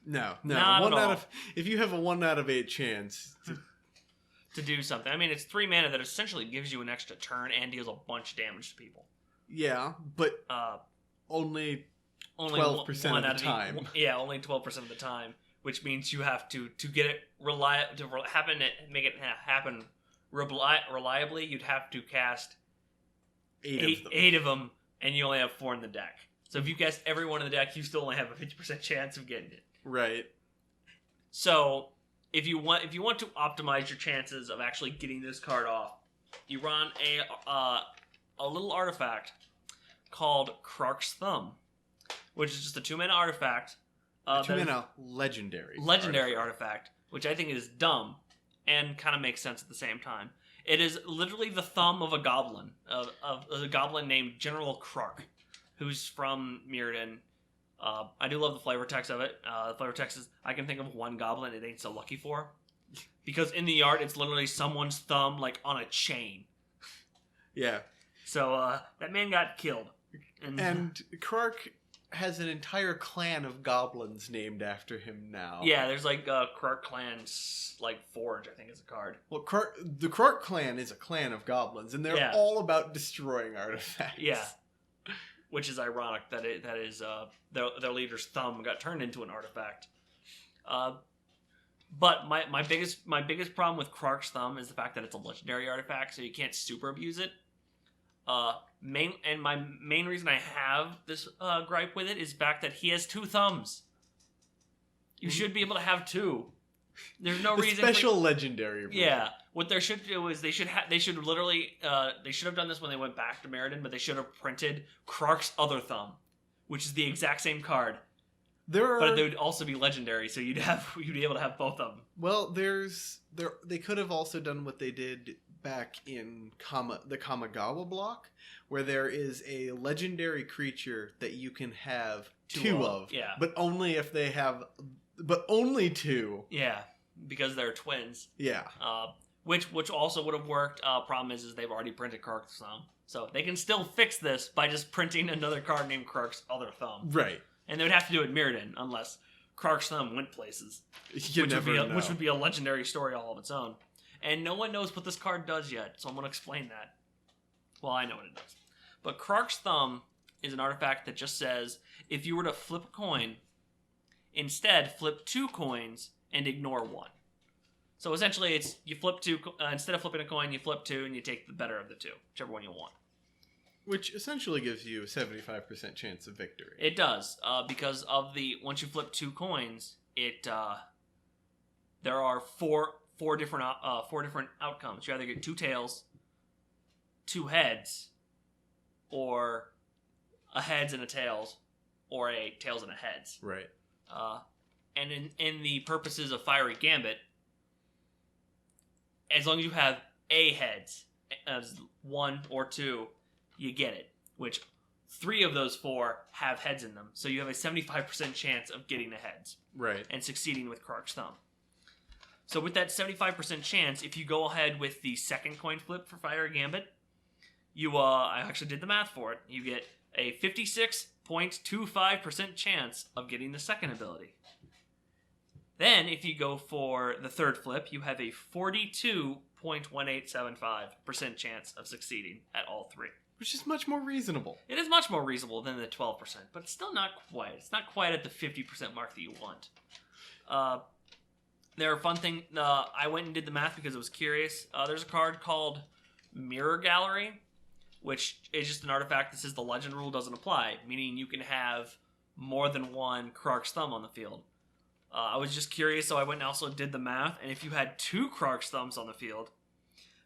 No. Not at all. If you have a 1 out of 8 chance to do something. I mean, it's 3 mana that essentially gives you an extra turn and deals a bunch of damage to people. Yeah, but only 12% of the time. Yeah, only 12% of the time, which means you have to get it make it happen reliably. You'd have to cast 8 of them, and you only have 4 in the deck. So if you cast every one in the deck, you still only have a 50% chance of getting it. Right. So if you want to optimize your chances of actually getting this card off, you run a little artifact called Krark's Thumb, which is just a 2-mana artifact. 2-mana legendary artifact, which I think is dumb and kind of makes sense at the same time. It is literally the thumb of a goblin, of a goblin named General Krark, who's from Mirrodin. I do love the flavor text of it. The flavor text is, I can think of one goblin it ain't so lucky for. Because in the art, it's literally someone's thumb, like, on a chain. Yeah. So, that man got killed. And Krark has an entire clan of goblins named after him now. Yeah, there's, like, Krark Clan's, like, Forge, I think is a card. Well, the Krark clan is a clan of goblins, and they're all about destroying artifacts. Yeah. Which is ironic that their leader's thumb got turned into an artifact. But my biggest problem with Krark's Thumb is the fact that it's a legendary artifact, so you can't super abuse it. My main reason I have this gripe with it is the fact that he has 2 thumbs. You should be able to have 2. There's no reason. Special legendary. Yeah, what they should do is they should have done this when they went back to Mirrodin, but they should have printed Krark's other thumb, which is the exact same card. But they would also be legendary, so you'd be able to have both of them. Well, they could have also done what they did back in the Kamigawa block, where there is a legendary creature that you can have 2 of. Yeah. But only if they have... But only 2. Yeah, because they're twins. Yeah. which also would have worked. Problem is they've already printed Krark's Thumb, so they can still fix this by just printing another card named Krark's Other Thumb. Right. And they would have to do it Mirrodin, unless Krark's Thumb went places. Which would be a legendary story all of its own. And no one knows what this card does yet, so I'm going to explain that. Well, I know what it does. But Krark's Thumb is an artifact that just says, if you were to flip a coin, instead flip 2 coins and ignore 1. So essentially, it's you flip 2, instead of flipping a coin, you flip 2 and you take the better of the 2, whichever one you want. Which essentially gives you a 75% chance of victory. It does, because of once you flip 2 coins, there are four different outcomes. You either get 2 tails, 2 heads, or a heads and a tails, or a tails and a heads. Right. And in the purposes of Fiery Gambit, as long as you have a heads, as 1 or 2, you get it. Which 3 of those 4 have heads in them, so you have a 75% chance of getting the heads. Right. And succeeding with Krark's Thumb. So with that 75% chance, if you go ahead with the second coin flip for Fiery Gambit, I actually did the math for it. You get a 56.25% chance of getting the second ability. Then, if you go for the third flip, you have a 42.1875% chance of succeeding at all 3. Which is much more reasonable. It is much more reasonable than the 12%, but it's still not quite. It's not quite at the 50% mark that you want. There are fun things. I went and did the math because I was curious. There's a card called Mirror Gallery, which is just an artifact that says the legend rule doesn't apply, meaning you can have more than 1 Krark's Thumb on the field. I was just curious, so I went and also did the math, and if you had 2 Krark's Thumbs on the field,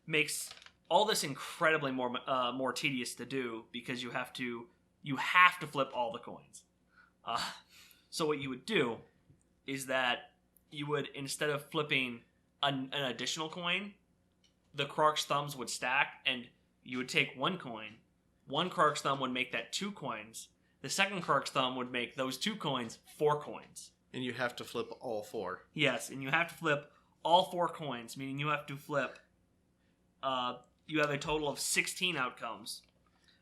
makes all this incredibly more tedious to do, because you have to flip all the coins. So what you would do is that you would, instead of flipping an additional coin, the Krark's Thumbs would stack, and you would take 1 coin. 1 Krark's Thumb would make that 2 coins. The second Krark's Thumb would make those 2 coins 4 coins. And you have to flip all 4. Yes, and you have to flip all 4 coins, meaning you have to flip... you have a total of 16 outcomes.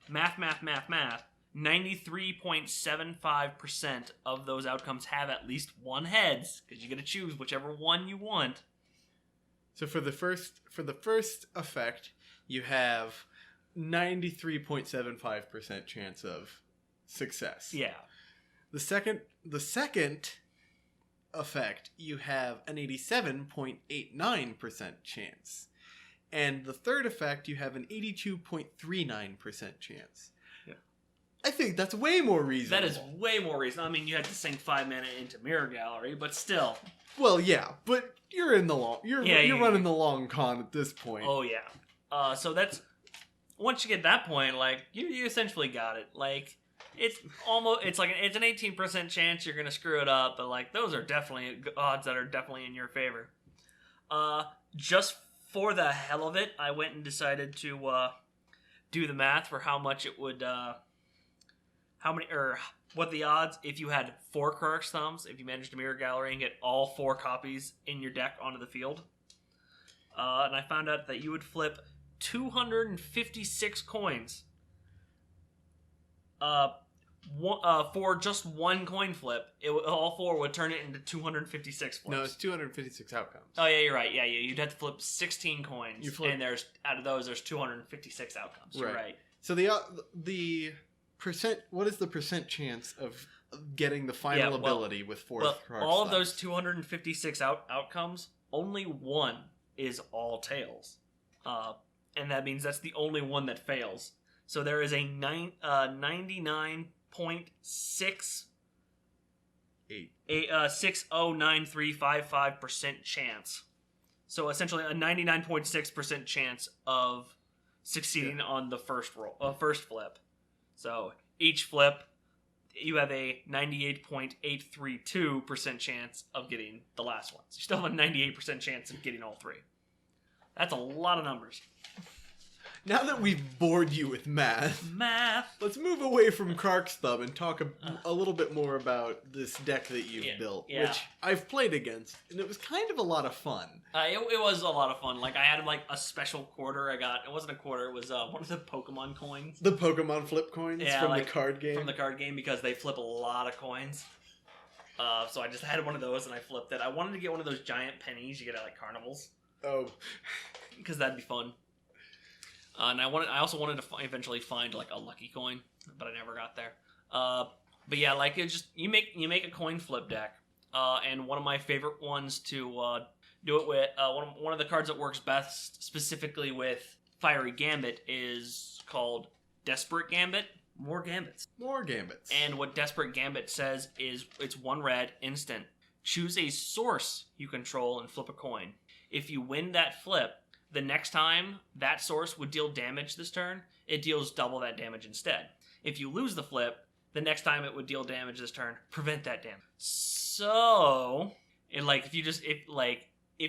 Math. 93.75% of those outcomes have at least 1 heads, because you got to choose whichever one you want. So for the first effect, you have 93.75% chance of success. Yeah. The second effect, you have an 87.89% chance. And the third effect, you have an 82.39% chance. Yeah. I think that's way more reasonable. That is way more reasonable. I mean, you had to sink 5 mana into Mirror Gallery, but still. Well, yeah, but you're in the long... You're running the long con at this point. Oh, yeah. So that's... Once you get that point, like, you essentially got it. Like, it's like it's an 18% chance you're going to screw it up, but, like, those are definitely odds that are definitely in your favor. Just for the hell of it, I went and decided to do the math for how much it would, what the odds if you had 4 Krark's Thumbs, if you managed to Mirror Gallery and get all 4 copies in your deck onto the field. And I found out that you would flip 256 coins for just 1 coin flip. All 4 would turn it into 256 flips. No, it's 256 outcomes. Oh, yeah, you're right. Yeah, you'd have to flip 16 coins, and out of those, there's 256 outcomes. You're right. So the percent, what is the percent chance of getting the final ability with 4 Krark's all of those 256 outcomes, only 1 is all tails. And that means that's the only one that fails. So there is a 609355% chance. So essentially a 99.6% chance of succeeding on the first flip. So each flip, you have a 98.832% chance of getting the last one. So you still have a 98% chance of getting all 3. That's a lot of numbers. Now that we've bored you with math, let's move away from Krark's Thumb and talk a little bit more about this deck that you've built, which I've played against, and it was kind of a lot of fun. It was a lot of fun. Like, I had like a special quarter I got. It wasn't a quarter, it was one of the Pokemon coins. The Pokemon flip coins from the card game? From the card game, because they flip a lot of coins. So I just had one of those and I flipped it. I wanted to get one of those giant pennies you get at like carnivals. Oh. Because that'd be fun. And I also wanted to eventually find like a lucky coin, but I never got there. But yeah, like it just you make a coin flip deck, and one of my favorite ones to do it with one of the cards that works best specifically with Fiery Gambit is called Desperate Gambit. More Gambits. More Gambits. And what Desperate Gambit says is it's 1 red, instant. Choose a source you control and flip a coin. If you win that flip, the next time that source would deal damage this turn, it deals double that damage instead. If you lose the flip, the next time it would deal damage this turn, prevent that damage. So, if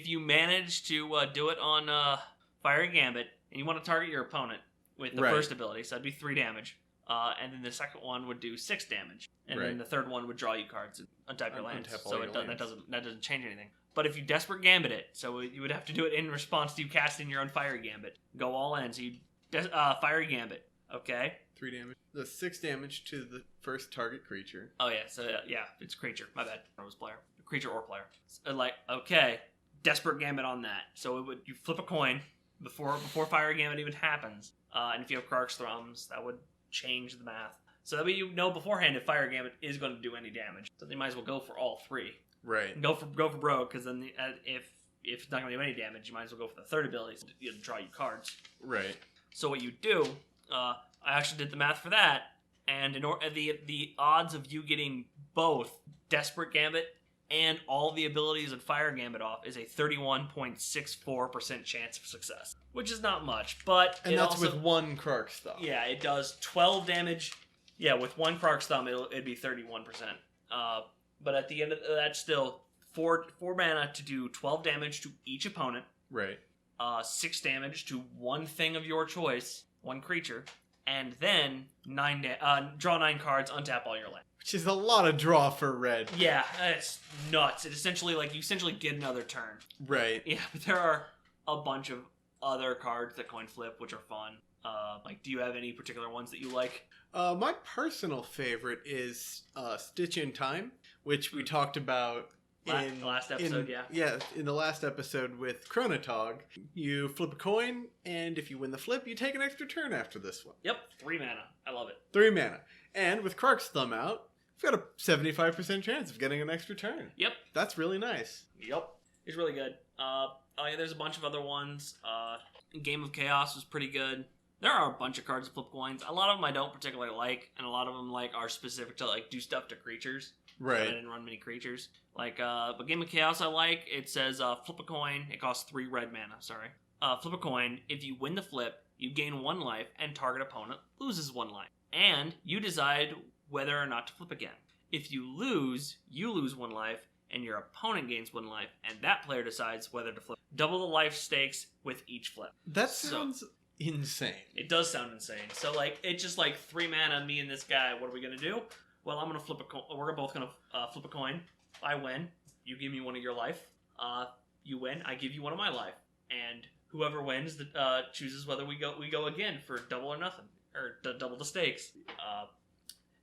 you manage to do it on Fiery Gambit, and you want to target your opponent with the first ability, so that'd be 3 damage. And then the second one would do 6 damage, and then the third one would draw you cards and untap your lands. So that doesn't change anything. But if you Desperate Gambit it, so you would have to do it in response to you casting your own Fiery Gambit. Go all in. So you Fiery Gambit, okay? 3 damage. The 6 damage to the first target creature. Oh yeah, so it's creature. My bad. I was player, creature or player. So, okay, Desperate Gambit on that. So you flip a coin before Fiery Gambit even happens, and if you have Krark's Thumbs, that would change the math. So that way you know beforehand if Fire Gambit is going to do any damage. So they might as well go for all 3. Right. Go for broke, because then if it's not going to do any damage, you might as well go for the third ability so you draw you cards. Right. So what you do, I actually did the math for that, and the odds of you getting both Desperate Gambit and all the abilities of Fire Gambit off is a 31.64% chance of success, which is not much, but and that's also, with 1 Krark's Thumb. Yeah, it does 12 damage. Yeah, with 1 Krark's Thumb, it'd be 31%. But at the end of that, still 4 mana to do 12 damage to each opponent. Right. 6 damage to 1 thing of your choice, 1 creature, and then draw 9 cards, untap all your land. Which is a lot of draw for red. Yeah, it's nuts. It essentially you get another turn. Right. Yeah, but there are a bunch of other cards that coin flip, which are fun. Do you have any particular ones that you like? My personal favorite is Stitch in Time, which we talked about in the last episode, in the last episode with Chronotog. You flip a coin, and if you win the flip, you take an extra turn after this one. Yep, 3 mana. I love it. 3 mana. And with Krark's Thumb out, you've got a 75% chance of getting an extra turn. Yep. That's really nice. Yep. It's really good. There's a bunch of other ones. Game of Chaos was pretty good. There are a bunch of cards that flip coins. A lot of them I don't particularly like, and a lot of them are specific to do stuff to creatures. Right. So I didn't run many creatures. But Game of Chaos I like. It says flip a coin. It costs 3 red mana. Sorry. Flip a coin. If you win the flip, you gain 1 life, and target opponent loses 1 life. And you decide whether or not to flip again. If you lose 1 life, and your opponent gains 1 life, and that player decides whether to flip. Double the life stakes with each flip. That sounds insane. It does sound insane. So, it's just 3 mana, me and this guy, what are we going to do? Well, I'm going to flip a coin. We're both going to flip a coin. I win. You give me 1 of your life. You win. I give you 1 of my life. And whoever wins chooses whether we go again for double or nothing. Or double the stakes.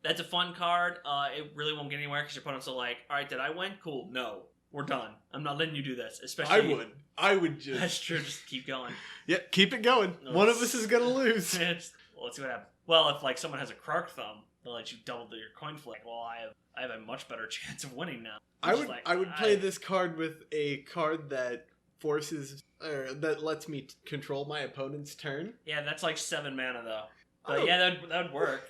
That's a fun card. It really won't get anywhere because your opponents are like, all right, did I win? Cool. No. We're done. I'm not letting you do this. Especially I would just... That's true. Just keep going. Yeah, keep it going. One of us is going to lose. Let's see what happens. Well, if someone has a Krark Thumb, they'll let you double your coin flip. Well, I have a much better chance of winning now. I would play this card with a card that that lets me control my opponent's turn. Yeah, that's 7 mana though. But yeah, that would work.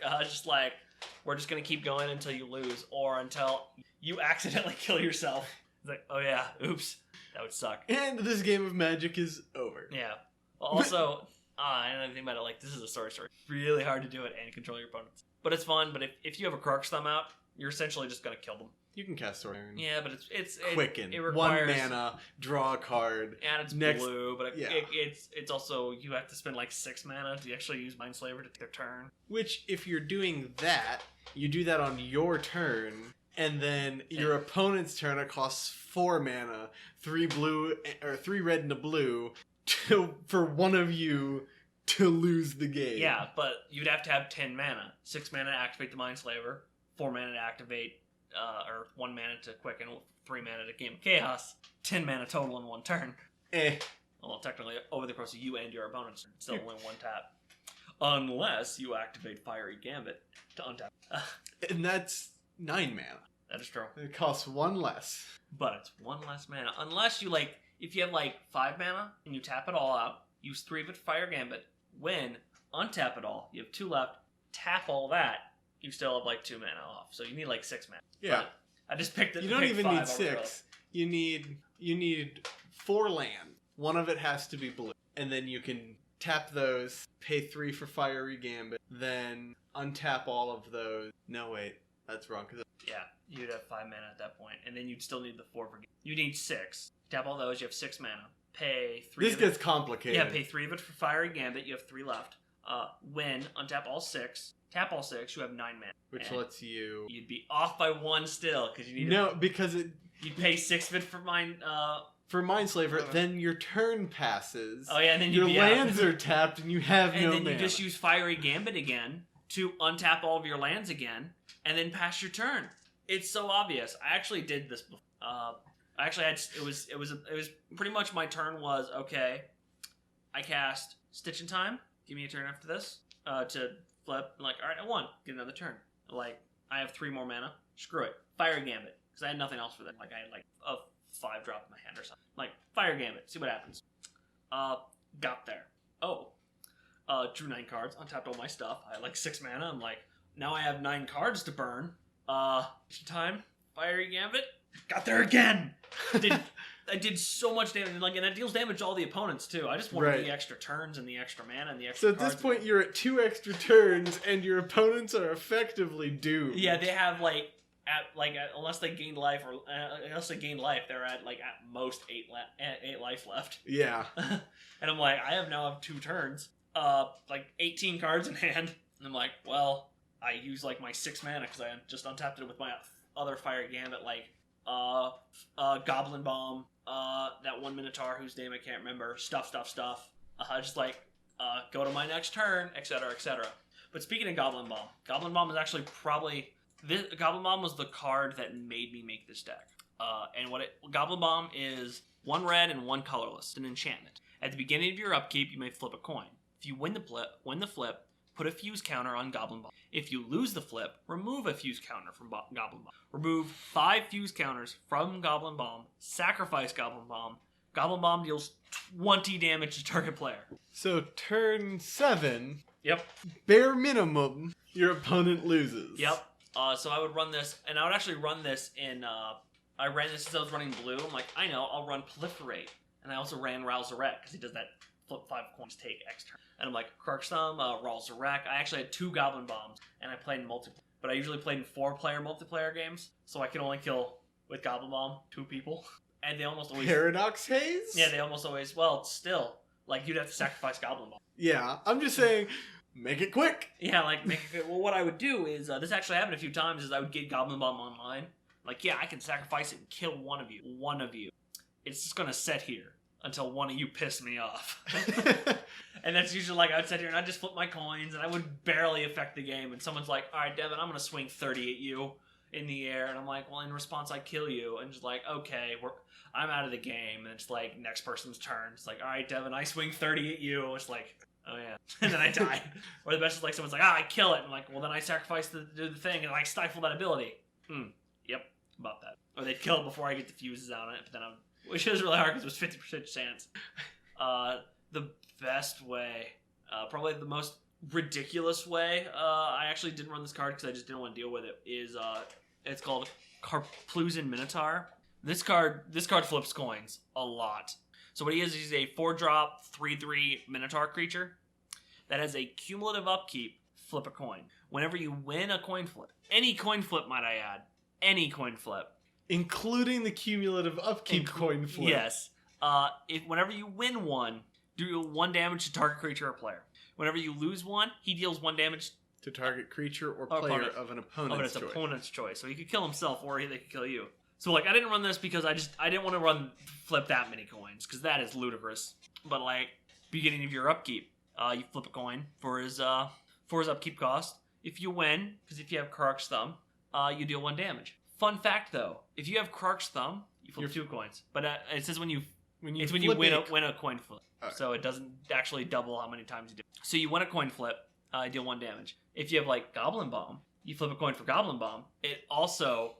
We're just gonna keep going until you lose, or until you accidentally kill yourself. It's oh yeah, oops, that would suck. And this game of Magic is over. Yeah. Well, also, another thing about it, this is a sorcery. Really hard to do it and control your opponents. But it's fun. But if you have a Krark's Thumb out, you're essentially just gonna kill them. You can cast Sword Iron. Yeah, but it's Quicken. It requires 1 mana, draw a card. And it's Next- blue, but yeah. it's also, you have to spend like 6 mana to actually use Mindslaver to take their turn. Which, if you're doing that, you do that on your turn, and then your opponent's turn it costs 4 mana, 3 blue or 3 red and a blue, for one of you to lose the game. Yeah, but you'd have to have 10 mana. 6 mana to activate the Mindslaver, 4 mana to activate, or 1 mana to quicken, 3 mana to Game of Chaos, 10 mana total in 1 turn. Well, technically, over the course of you and your opponent's turn, still only 1 tap. Unless you activate Fiery Gambit to untap. And that's 9 mana. That is true. It costs 1 less. But it's 1 less mana. Unless you, if you have, 5 mana, and you tap it all out, use 3 of it for Fire Gambit, win, untap it all, you have 2 left, tap all that, you still have, 2 mana off. So you need, 6 mana. Yeah. But I just picked it. You don't even 5 need 6. You need 4 land. One of it has to be blue. And then you can tap those, pay 3 for Fiery Gambit, then untap all of those. No, wait. That's wrong. Yeah, you'd have 5 mana at that point. And then you'd still need the 4 for... You need 6. Tap all those, you have 6 mana. Pay 3 This gets complicated. Yeah, pay 3 of it for Fiery Gambit, you have 3 left. Win, untap all 6. Tap all 6, you have 9 mana. Which and lets you... You'd be off by 1 still, because you need... No, because it... You'd pay 6 of it for mine... For Mindslaver, then your turn passes. Oh yeah, and then your you'd be lands out. are tapped and you have and no then mana. you just use Fiery Gambit again to untap all of your lands again, and then pass your turn. It's so obvious. I actually did this before. I actually had... It was pretty much my turn was, okay, I cast Stitch in Time. Give me a turn after this. To flip. I'm like, alright, I won. Get another turn. I have 3 more mana. Screw it. Fire Gambit. Because I had nothing else for that. I had a 5 drop in my hand or something. Fire Gambit. See what happens. Got there. Drew 9 cards. Untapped all my stuff. I had 6 mana. I'm like, now I have 9 cards to burn. Time. Fiery Gambit. Got there again. I did so much damage, and that deals damage to all the opponents too. I just wanted the extra turns and the extra mana and the extra. So at this point, you're at 2 extra turns, and your opponents are effectively doomed. Yeah, they have unless they gained life or they're at at most 8 life left. Yeah. And I'm like, I now have 2 turns, 18 cards in hand, and I'm like, well, I use my 6 mana because I just untapped it with my other Fire Gambit, Goblin Bomb, that one Minotaur whose name I can't remember, stuff. Just go to my next turn, etc., etc. But speaking of Goblin Bomb is actually Goblin Bomb was the card that made me make this deck. Goblin Bomb is 1 red and 1 colorless. It's an enchantment. At the beginning of your upkeep, you may flip a coin. If you win the flip, put a fuse counter on Goblin Bomb. If you lose the flip, remove a fuse counter from Goblin Bomb. Remove 5 fuse counters from Goblin Bomb. Sacrifice Goblin Bomb. Goblin Bomb deals 20 damage to target player. So turn 7. Yep. Bare minimum, your opponent loses. Yep. So I would run this, and I would actually run this in... I ran this since I was running blue. I'm like, I know, I'll run Proliferate. And I also ran Rouse Zarek, because he does that flip 5 coins, take X turn. And I'm like, Krarksthumb, Rouse Zarek. I actually had 2 Goblin Bombs, and I played in multiplayer. But I usually played in 4-player multiplayer games, so I could only kill, with Goblin Bomb, 2 people. And they almost always... Paradox Haze? Yeah, they almost always... Well, still. You'd have to sacrifice Goblin Bomb. Yeah, I'm just saying, make it quick. Yeah, make it quick. Well, what I would do is... this actually happened a few times, is I would get Goblin Bomb online. Yeah, I can sacrifice it and kill one of you. One of you. It's just gonna sit here until one of you piss me off. And that's usually I'd sit here and I'd just flip my coins and I would barely affect the game. And someone's like, alright, Devin, I'm gonna swing 30 at you in the air. And I'm like, well, in response, I kill you. And just okay, I'm out of the game. And it's next person's turn. It's alright, Devin, I swing 30 at you. It's oh yeah. And then I die. Or the best is someone's I kill it. And I'm well, then I sacrifice do the thing and I stifle that ability. Yep, about that. Or they'd kill it before I get the fuses out on it. But then which is really hard because it was 50% chance. The best way, probably the most ridiculous way, I actually didn't run this card because I just didn't want to deal with it, is it's called Karpluzin Minotaur. This card flips coins a lot. So what he is, he's a 4-drop, 3/3 Minotaur creature that has a cumulative upkeep, flip a coin. Whenever you win a coin flip, any coin flip might I add, any coin flip. Including the cumulative upkeep coin flip. Yes. Whenever you win one, do 1 damage to target creature or player. Whenever you lose one, he deals 1 damage to target creature or player opponent. of an opponent's choice. Opponent's choice. So he could kill himself or they could kill you. So like I didn't run this because I didn't want to flip that many coins because that is ludicrous. But like beginning of your upkeep, you flip a coin for his upkeep cost. If you win, because if you have Krark's Thumb, you deal 1 damage. Fun fact though, if you have Krark's Thumb, you flip 2 coins. But it says when you win a coin flip. Right. So it doesn't actually double how many times you do. So you win a coin flip, deal 1 damage. If you have like Goblin Bomb, you flip a coin for Goblin Bomb. It's also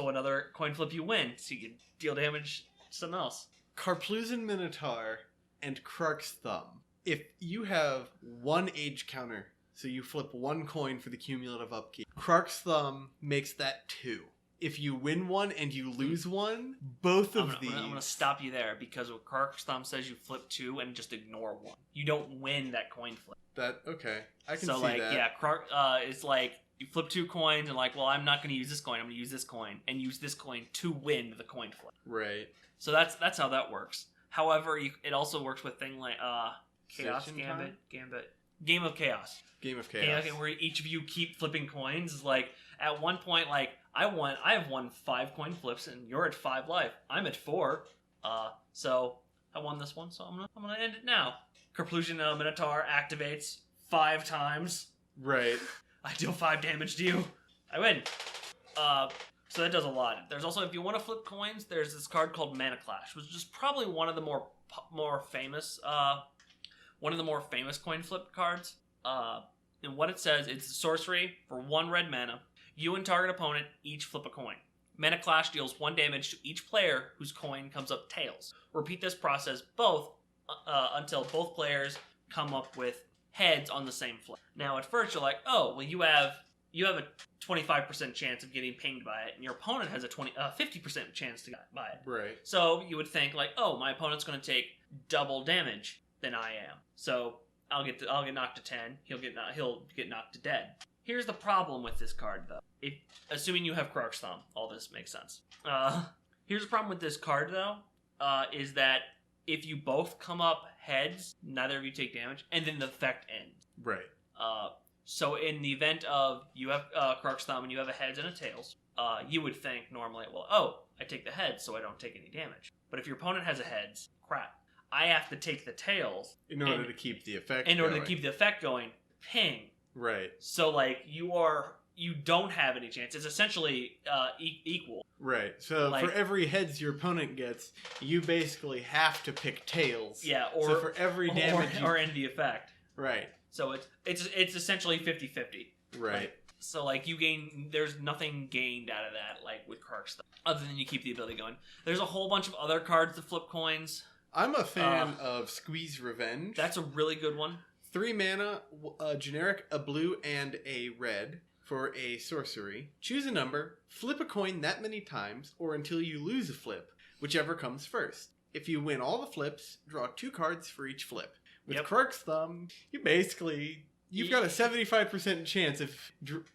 another coin flip you win, so you can deal damage to something else. Karplusan Minotaur and Krark's Thumb. If you have 1 age counter, so you flip 1 coin for the cumulative upkeep, Krark's Thumb makes that 2. If you win 1 and you lose 1, both of these... I'm going to stop you there, because what Krark's Thumb says you flip 2 and just ignore 1. You don't win that coin flip. Okay. I can see like, that. Yeah, it's like, you flip 2 coins and like, well, I'm not going to use this coin, I'm going to use this coin, and use this coin to win the coin flip. Right. So that's how that works. However, it also works with things like Chaos Gambit. Game of Chaos. Game of Chaos. Where each of you keep flipping coins. Is like, at one point, like, I have won 5 coin flips, and you're at 5 life. I'm at 4. So I won this one, so I'm gonna end it now. Karplusan Minotaur activates 5 times. Right. I deal 5 damage to you. I win. So that does a lot. There's also, if you want to flip coins, there's this card called Mana Clash, which is probably one of the more famous coin flip cards. And what it says, it's a sorcery for 1 red mana. You and target opponent each flip a coin. Mana Clash deals 1 damage to each player whose coin comes up tails. Repeat this process until both players come up with heads on the same flip. Now at first you're like, oh, well you have a 25% chance of getting pinged by it, and your opponent has a 50% chance to get by it. Right. So you would think like, oh, my opponent's going to take double damage than I am. So I'll get knocked to 10. He'll get knocked to dead. Here's the problem with this card, though. Assuming you have Krark's Thumb, all this makes sense. Here's the problem with this card, though, is that if you both come up heads, neither of you take damage, and then the effect ends. Right. So in the event of you have Krark's Thumb and you have a heads and a tails, you would think normally, well, oh, I take the heads so I don't take any damage. But if your opponent has a heads, crap, I have to take the tails in order to keep the effect going. Ping. Right. So like you don't have any chance. It's essentially equal. Right. So like, for every heads your opponent gets, you basically have to pick tails. Yeah. So for every damage or end the effect. Right. So it's essentially 50-50. Right. Like, so like there's nothing gained out of that like with Krark's Thumb, other than you keep the ability going. There's a whole bunch of other cards that flip coins. I'm a fan of Squeeze Revenge. That's a really good one. 3 mana, a generic, a blue, and a red for a sorcery. Choose a number, flip a coin that many times, or until you lose a flip, whichever comes first. If you win all the flips, draw 2 cards for each flip. With Krark's Thumb, you've got a 75% chance of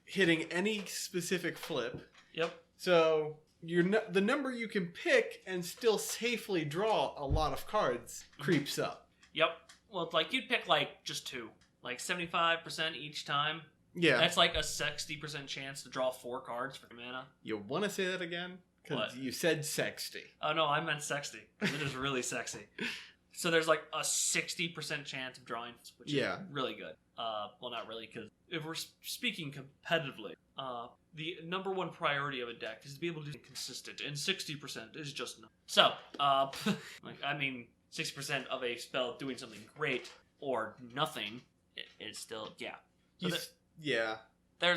hitting any specific flip. Yep. So the number you can pick and still safely draw a lot of cards creeps up. Yep. Well, it's like you'd pick like just 2, like 75% each time. Yeah. That's like a 60% chance to draw 4 cards for mana. You want to say that again? Because you said sexty. Oh no, I meant sexty. It is really sexy. So there's like a 60% chance of drawing, which is really good. Well, not really, because if we're speaking competitively, the number 1 priority of a deck is to be able to be consistent, and 60% is just not. So, 60% of a spell doing something great or nothing is still, There's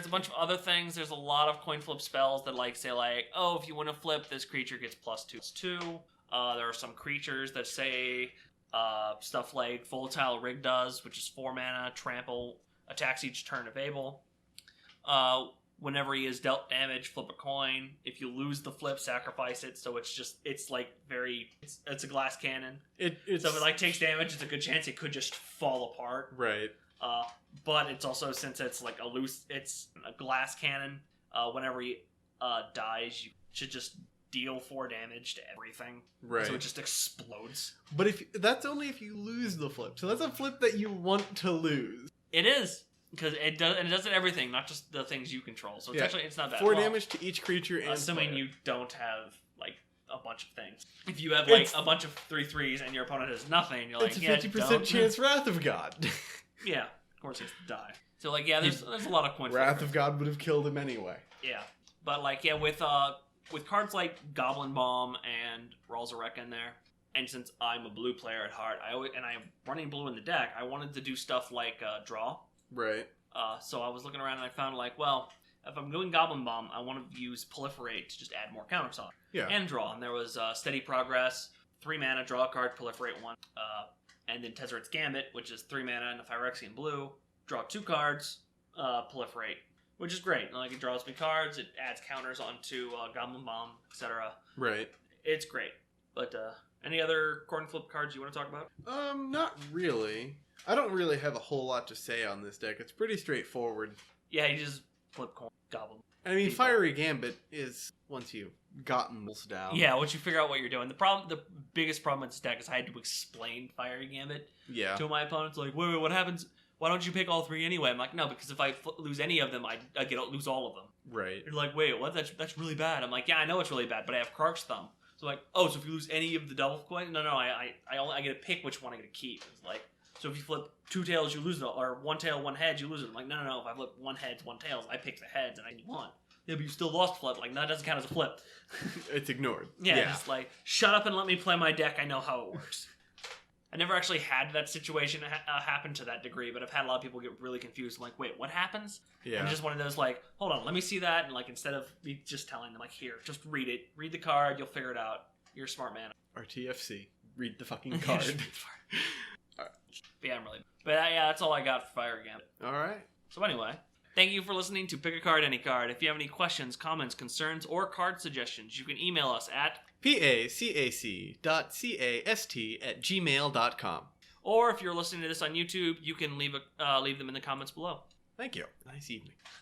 a bunch of other things. There's a lot of coin flip spells that say oh, if you want to flip, this creature gets +2. There are some creatures that say stuff like Volatile Rig does, which is 4 mana, trample, attacks each turn of able. Whenever he is dealt damage, flip a coin. If you lose the flip, sacrifice it. So it's a glass cannon. So if it takes damage, it's a good chance it could just fall apart. Right. But it's also, since it's it's a glass cannon, whenever he dies, you should just deal 4 damage to everything. Right. So it just explodes. But that's only if you lose the flip. So that's a flip that you want to lose. It is. Because it does it everything, not just the things you control. So it's not bad. 4 damage to each creature and assuming player. you don't have, like, a bunch of things. If you have, like, a bunch of 3/3s and your opponent has nothing, you're like, it's a 50% chance Wrath of God. Yeah, of course he has to die. So, like, yeah, there's a lot of points. Wrath of God would have killed him anyway. Yeah. But, like, yeah, with cards like Goblin Bomb and Ralzarek in there, and since I'm a blue player at heart, I'm running blue in the deck, I wanted to do stuff like draw. Right. So I was looking around and I found, like, well, if I'm doing Goblin Bomb, I want to use Proliferate to just add more counters on. Yeah. And draw. And there was Steady Progress, 3 mana, draw a card, Proliferate 1. And then Tezzeret's Gambit, which is 3 mana and a Phyrexian blue, draw 2 cards, Proliferate, which is great. Like, it draws me cards, it adds counters onto Goblin Bomb, etc. Right. It's great. But any other coin flip cards you want to talk about? Not really. I don't really have a whole lot to say on this deck. It's pretty straightforward. Yeah, you just flip coin, Goblin. I mean, Fiery Gambit is once you've gotten this down. Yeah, once you figure out what you're doing. The biggest problem with this deck is I had to explain Fiery Gambit to my opponents. Like, wait, what happens? Why don't you pick all 3 anyway? I'm like, no, because if I lose any of them, I lose all of them. Right. You're like, wait, what? That's really bad. I'm like, yeah, I know it's really bad, but I have Krark's Thumb. So like, oh, so if you lose any of the double coin, no, I get to pick which one I get to keep. It's like, so if you flip 2 tails, you lose it, or 1 tail, 1 head, you lose it. I'm like, no. If I flip 1 heads, 1 tails, I pick the heads and I won. Yeah, but you still lost flip. Like, no, that doesn't count as a flip. It's ignored. Yeah, just like, shut up and let me play my deck. I know how it works. I never actually had that situation happen to that degree, but I've had a lot of people get really confused. I'm like, wait, what happens? Yeah. And just one of those, like, hold on, let me see that. And, like, instead of me just telling them, like, here, just read it. Read the card. You'll figure it out. You're a smart man. RTFC. Read the fucking card. But yeah, I'm really... But yeah, that's all I got for Fire Gambit. All right. So anyway, thank you for listening to Pick a Card, Any Card. If you have any questions, comments, concerns, or card suggestions, you can email us at pacac.cast@gmail.com. Or if you're listening to this on YouTube, you can leave them in the comments below. Thank you. Nice evening.